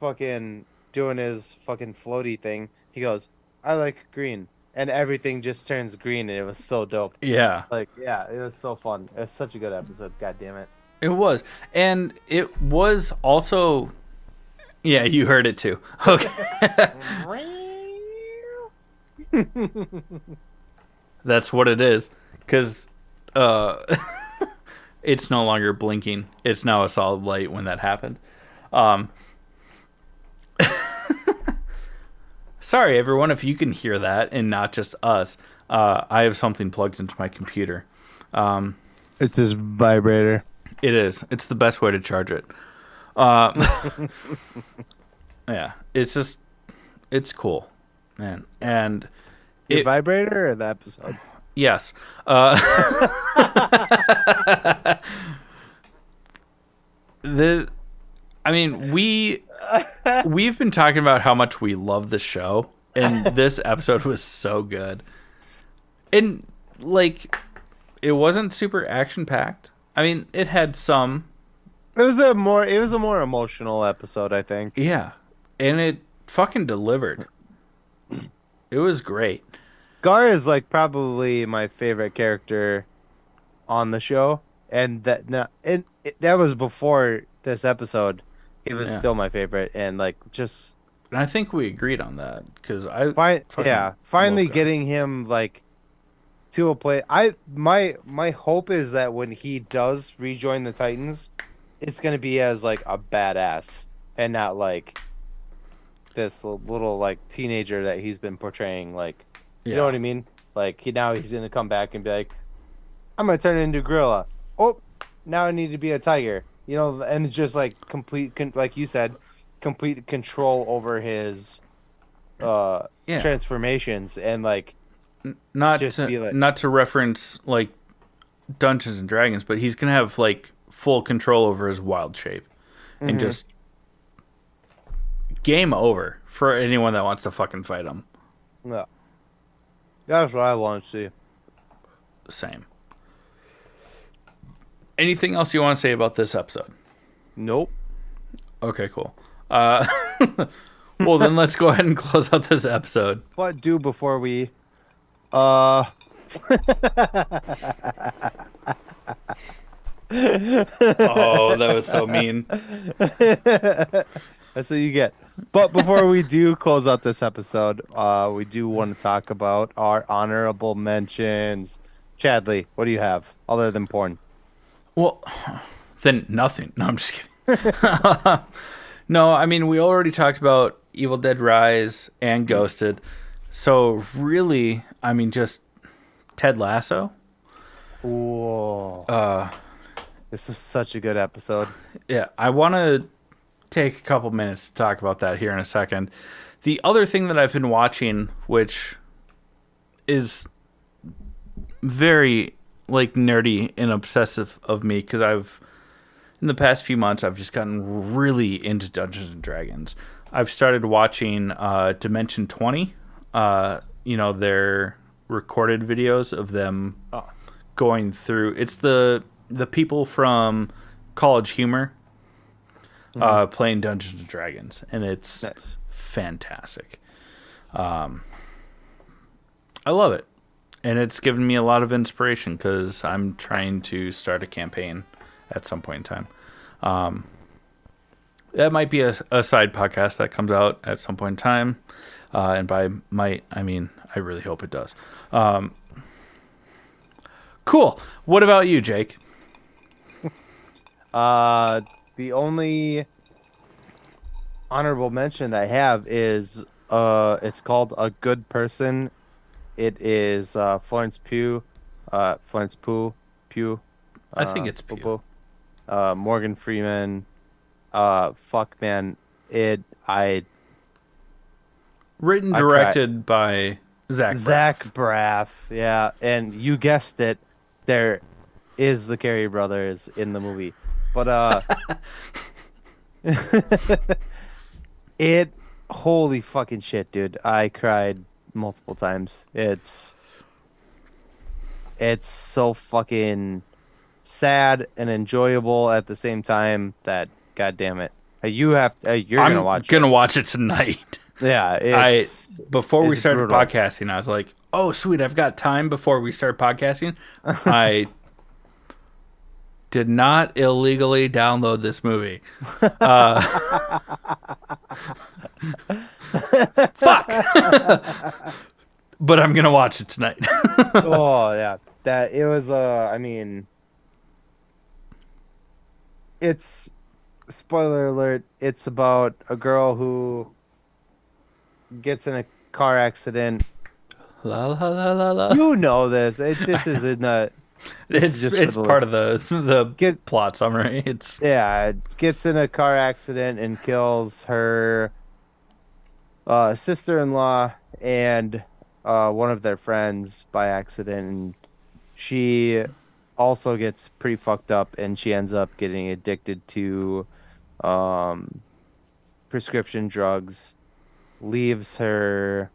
[SPEAKER 2] fucking doing his fucking floaty thing, he goes, "I like green," and everything just turns green, and it was so dope.
[SPEAKER 1] Yeah,
[SPEAKER 2] Like, yeah, it was so fun. It's such a good episode. God damn it.
[SPEAKER 1] it was. And it was also, yeah, you heard it too. Okay. That's what it is. Because it's no longer blinking. It's now a solid light when that happened. Um, sorry, everyone, if you can hear that and not just us. I have something plugged into my computer.
[SPEAKER 2] It's his vibrator.
[SPEAKER 1] It is. It's the best way to charge it. Uh, yeah, it's just, it's cool, man. And
[SPEAKER 2] Your
[SPEAKER 1] it,
[SPEAKER 2] vibrator or the episode?
[SPEAKER 1] yes. the, I mean, we've been talking about how much we love the show, and this episode was so good. And like, it wasn't super action packed. I mean, it had some,
[SPEAKER 2] It was a more emotional episode, I think.
[SPEAKER 1] yeah, and it fucking delivered. It was great.
[SPEAKER 2] Gar is like probably my favorite character on the show, and that was before this episode. He was
[SPEAKER 1] Yeah,
[SPEAKER 2] still my favorite, and like just
[SPEAKER 1] and I think we agreed on that because I fucking love
[SPEAKER 2] finally
[SPEAKER 1] Gar.
[SPEAKER 2] getting him like to a play. My hope is that when he does rejoin the Titans, it's gonna be as like a badass and not like this little like teenager that he's been portraying. Like, you know
[SPEAKER 1] Yeah,
[SPEAKER 2] what I mean? Like he's gonna come back and be like, I'm gonna turn into a gorilla. Oh, now I need to be a tiger. You know, and it's just like like you said, complete control over his
[SPEAKER 1] yeah.
[SPEAKER 2] transformations and like
[SPEAKER 1] Not
[SPEAKER 2] just
[SPEAKER 1] to,
[SPEAKER 2] be like,
[SPEAKER 1] not to reference like Dungeons and Dragons, but he's gonna have like full control over his wild shape, and
[SPEAKER 2] mhm,
[SPEAKER 1] just game over for anyone that wants to fucking fight him.
[SPEAKER 2] yeah, that's what I want to see.
[SPEAKER 1] Same. Anything else you want to say about this episode?
[SPEAKER 2] Nope.
[SPEAKER 1] Okay, cool. Uh, well, then let's go ahead and close out this episode.
[SPEAKER 2] What do before we uh
[SPEAKER 1] Oh, that was so mean.
[SPEAKER 2] That's what you get. But before we do close out this episode, we do want to talk about our honorable mentions. Chadley, what do you have other than porn?
[SPEAKER 1] Well, then nothing. No, I'm just kidding. No, I mean, we already talked about Evil Dead Rise and Ghosted. So, really, I mean, just Ted Lasso.
[SPEAKER 2] Whoa.
[SPEAKER 1] Uh,
[SPEAKER 2] This is such a good episode.
[SPEAKER 1] yeah, I want to take a couple minutes to talk about that here in a second. The other thing that I've been watching, which is very like nerdy and obsessive of me, because in the past few months I've just gotten really into Dungeons and Dragons. I've started watching Dimension 20, their recorded videos of them
[SPEAKER 2] Oh.
[SPEAKER 1] going through. It's the people from College Humor playing Dungeons and Dragons, and it's
[SPEAKER 2] Nice.
[SPEAKER 1] fantastic. I love it, and it's given me a lot of inspiration because I'm trying to start a campaign at some point in time. That might be a side podcast that comes out at some point in time, and by might I mean I really hope it does. Cool. What about you, Jake?
[SPEAKER 2] The only honorable mention I have is it's called A Good Person. It is Florence Pugh,
[SPEAKER 1] I think it's
[SPEAKER 2] Pugh,
[SPEAKER 1] Pew.
[SPEAKER 2] Morgan Freeman. Fuck man, it I
[SPEAKER 1] Written,
[SPEAKER 2] I cried.
[SPEAKER 1] directed by Zach.
[SPEAKER 2] Zach
[SPEAKER 1] Braff.
[SPEAKER 2] Braff, yeah, and you guessed it, there is the Carey brothers in the movie, but it holy fucking shit, dude, I cried multiple times. It's so fucking sad and enjoyable at the same time. That God damn it, you're gonna
[SPEAKER 1] I'm
[SPEAKER 2] watch
[SPEAKER 1] gonna
[SPEAKER 2] it.
[SPEAKER 1] watch it tonight.
[SPEAKER 2] Yeah,
[SPEAKER 1] I before we
[SPEAKER 2] it's
[SPEAKER 1] started
[SPEAKER 2] brutal.
[SPEAKER 1] podcasting, I was like, "Oh, sweet, I've got time before we start podcasting." I did not illegally download this movie. Fuck. But I'm gonna watch it tonight.
[SPEAKER 2] Oh yeah, that it was. I mean, it's spoiler alert. It's about a girl who gets in a car accident.
[SPEAKER 1] La la la la la.
[SPEAKER 2] You know this. This is in the. This is just for
[SPEAKER 1] It's
[SPEAKER 2] the
[SPEAKER 1] part
[SPEAKER 2] list.
[SPEAKER 1] of the
[SPEAKER 2] Get
[SPEAKER 1] plot summary. It's
[SPEAKER 2] Yeah, gets in a car accident and kills her sister-in-law and one of their friends by accident. And she also gets pretty fucked up, and she ends up getting addicted to um, prescription drugs. Leaves her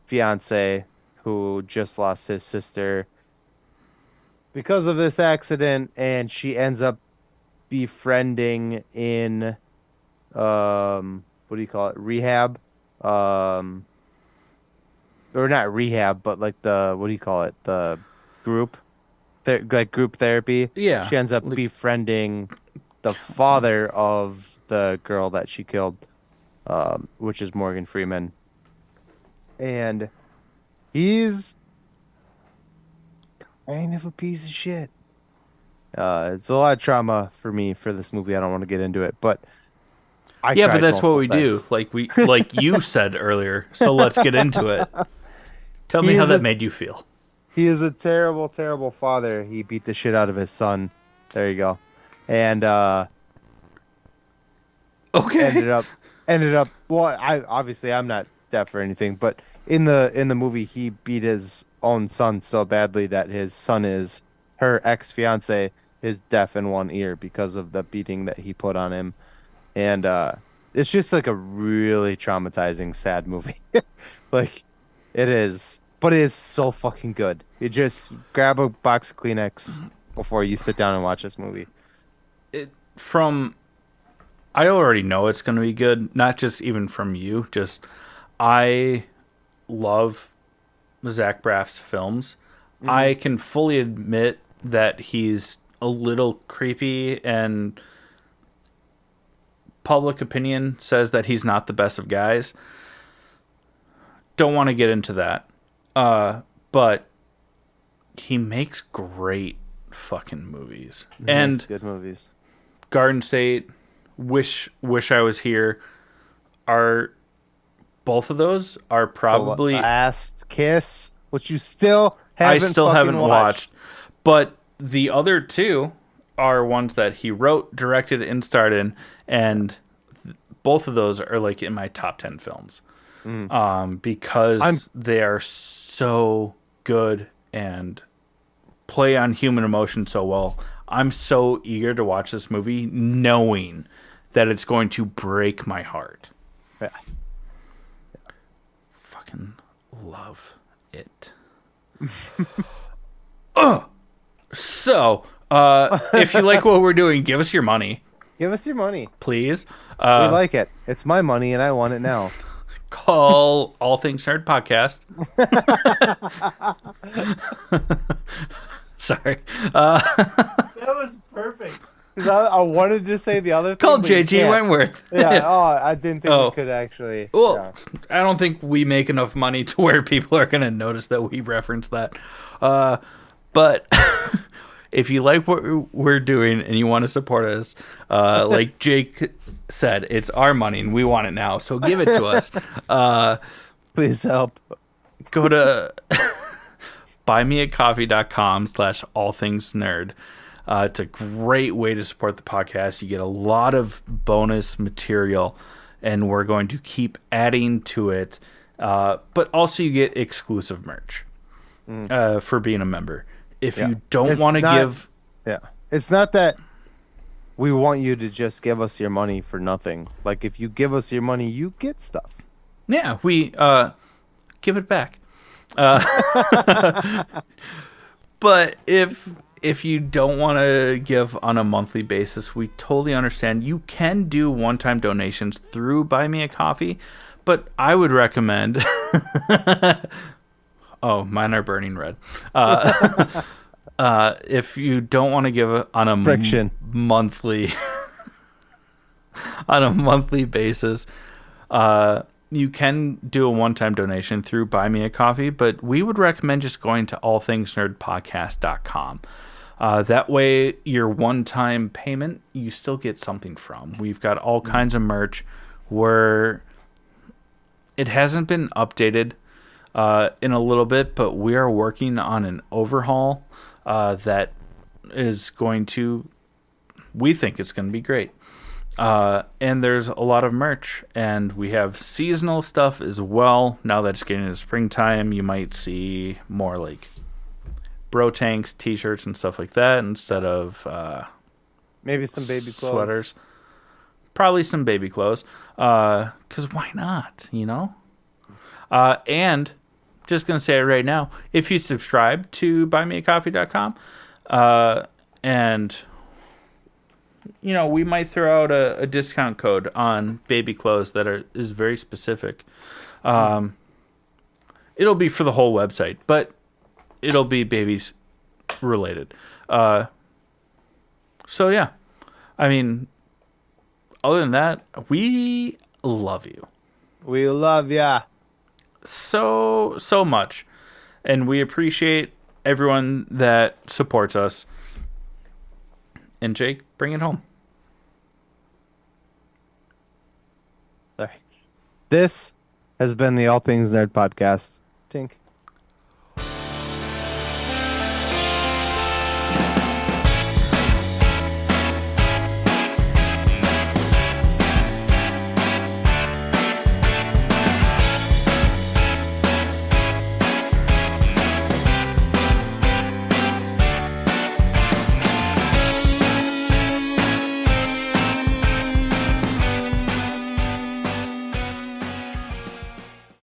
[SPEAKER 2] fiance, who just lost his sister because of this accident, and she ends up befriending in what do you call it, rehab, um or not rehab, but like the, what do you call it, the group like group therapy.
[SPEAKER 1] yeah.
[SPEAKER 2] She ends up
[SPEAKER 1] Like,
[SPEAKER 2] befriending the father of the girl that she killed, which is Morgan Freeman, and he's kind of a piece of shit. It's a lot of trauma for me for this movie. I don't want to get into it, but I
[SPEAKER 1] yeah, but
[SPEAKER 2] cried
[SPEAKER 1] that's what
[SPEAKER 2] multiple
[SPEAKER 1] we
[SPEAKER 2] times.
[SPEAKER 1] do. Like you said earlier. So let's get into it. Tell me
[SPEAKER 2] He
[SPEAKER 1] how
[SPEAKER 2] is
[SPEAKER 1] that
[SPEAKER 2] a
[SPEAKER 1] made you feel.
[SPEAKER 2] he is a terrible, terrible father. He beat the shit out of his son. There you go. And
[SPEAKER 1] Okay.
[SPEAKER 2] ended up well, I obviously I'm not deaf or anything, but in the movie he beat his own son so badly that his son, is her ex-fiance, is deaf in one ear because of the beating that he put on him. And it's just like a really traumatizing, sad movie. Like, it is, but it is so fucking good. You just grab a box of Kleenex before you sit down and watch this movie.
[SPEAKER 1] From I already know it's going to be good, not just even from you, just I love Zach Braff's films.
[SPEAKER 2] Hmm.
[SPEAKER 1] I can fully admit that he's a little creepy, and public opinion says that he's not the best of guys. Don't want to get into that. But he makes great fucking movies.
[SPEAKER 2] He makes
[SPEAKER 1] And
[SPEAKER 2] good movies.
[SPEAKER 1] Garden State, Wish I Was Here, are both of those are
[SPEAKER 2] The
[SPEAKER 1] probably
[SPEAKER 2] Last Kiss, which you still
[SPEAKER 1] I
[SPEAKER 2] haven't
[SPEAKER 1] still
[SPEAKER 2] fucking
[SPEAKER 1] haven't
[SPEAKER 2] watched.
[SPEAKER 1] watched. But the other two are ones that he wrote, directed, and starred in, and both of those are like in my top 10 films.
[SPEAKER 2] Mm. I'm
[SPEAKER 1] Because they are so good and play on human emotion so well. I'm so eager to watch this movie knowing that it's going to break my heart.
[SPEAKER 2] yeah.
[SPEAKER 1] Fucking love it. So, if you like what we're doing, give us your money,
[SPEAKER 2] Give us your money.
[SPEAKER 1] please.
[SPEAKER 2] We like it. It's my money and I want it now.
[SPEAKER 1] Call All Things Nerd Podcast. Sorry.
[SPEAKER 2] That was perfect. Because I wanted to say the other thing,
[SPEAKER 1] Call
[SPEAKER 2] but you
[SPEAKER 1] JG
[SPEAKER 2] can't.
[SPEAKER 1] Wentworth.
[SPEAKER 2] Yeah. Oh, I didn't think
[SPEAKER 1] Oh.
[SPEAKER 2] we could actually.
[SPEAKER 1] Well,
[SPEAKER 2] Yeah.
[SPEAKER 1] I don't think we make enough money to where people are going to notice that we reference that. But if you like what we're doing and you want to support us, like Jake said, it's our money and we want it now. So give it to us.
[SPEAKER 2] Please help.
[SPEAKER 1] Go to buymeacoffee.com/allthingsnerd. It's a great way to support the podcast. You get a lot of bonus material, and we're going to keep adding to it. But also, you get exclusive merch for being a member. If
[SPEAKER 2] Yeah.
[SPEAKER 1] you don't
[SPEAKER 2] It's
[SPEAKER 1] want to
[SPEAKER 2] not-
[SPEAKER 1] give,
[SPEAKER 2] Yeah. It's not that we want you to just give us your money for nothing. Like, if you give us your money, you get stuff.
[SPEAKER 1] yeah, we give it back. But if you don't want to give on a monthly basis, we totally understand. You can do one-time donations through Buy Me a Coffee, but I would recommend. Oh, mine are burning red. If you don't want to give on a
[SPEAKER 2] Friction.
[SPEAKER 1] monthly on a monthly basis, you can do a one-time donation through Buy Me a Coffee, but we would recommend just going to allthingsnerdpodcast.com. That way, your one-time payment, you still get something from. We've got all kinds of merch where it hasn't been updated in a little bit, but we are working on an overhaul that is going to, we think it's going to be great. And there's a lot of merch, and we have seasonal stuff as well. Now that it's getting into springtime, you might see more like bro tanks, t-shirts, and stuff like that instead of
[SPEAKER 2] Maybe some baby clothes.
[SPEAKER 1] sweaters. Probably some baby clothes, because why not, you know? And just going to say it right now, if you subscribe to buymeacoffee.com, and you know, we might throw out a discount code on baby clothes that is very specific. It'll be for the whole website, but it'll be babies related. So yeah, I mean, other than that, we love you.
[SPEAKER 2] We love ya.
[SPEAKER 1] So much, and we appreciate everyone that supports us. And Jake, bring it home.
[SPEAKER 2] Sorry. This has been the All Things Nerd podcast. Tink.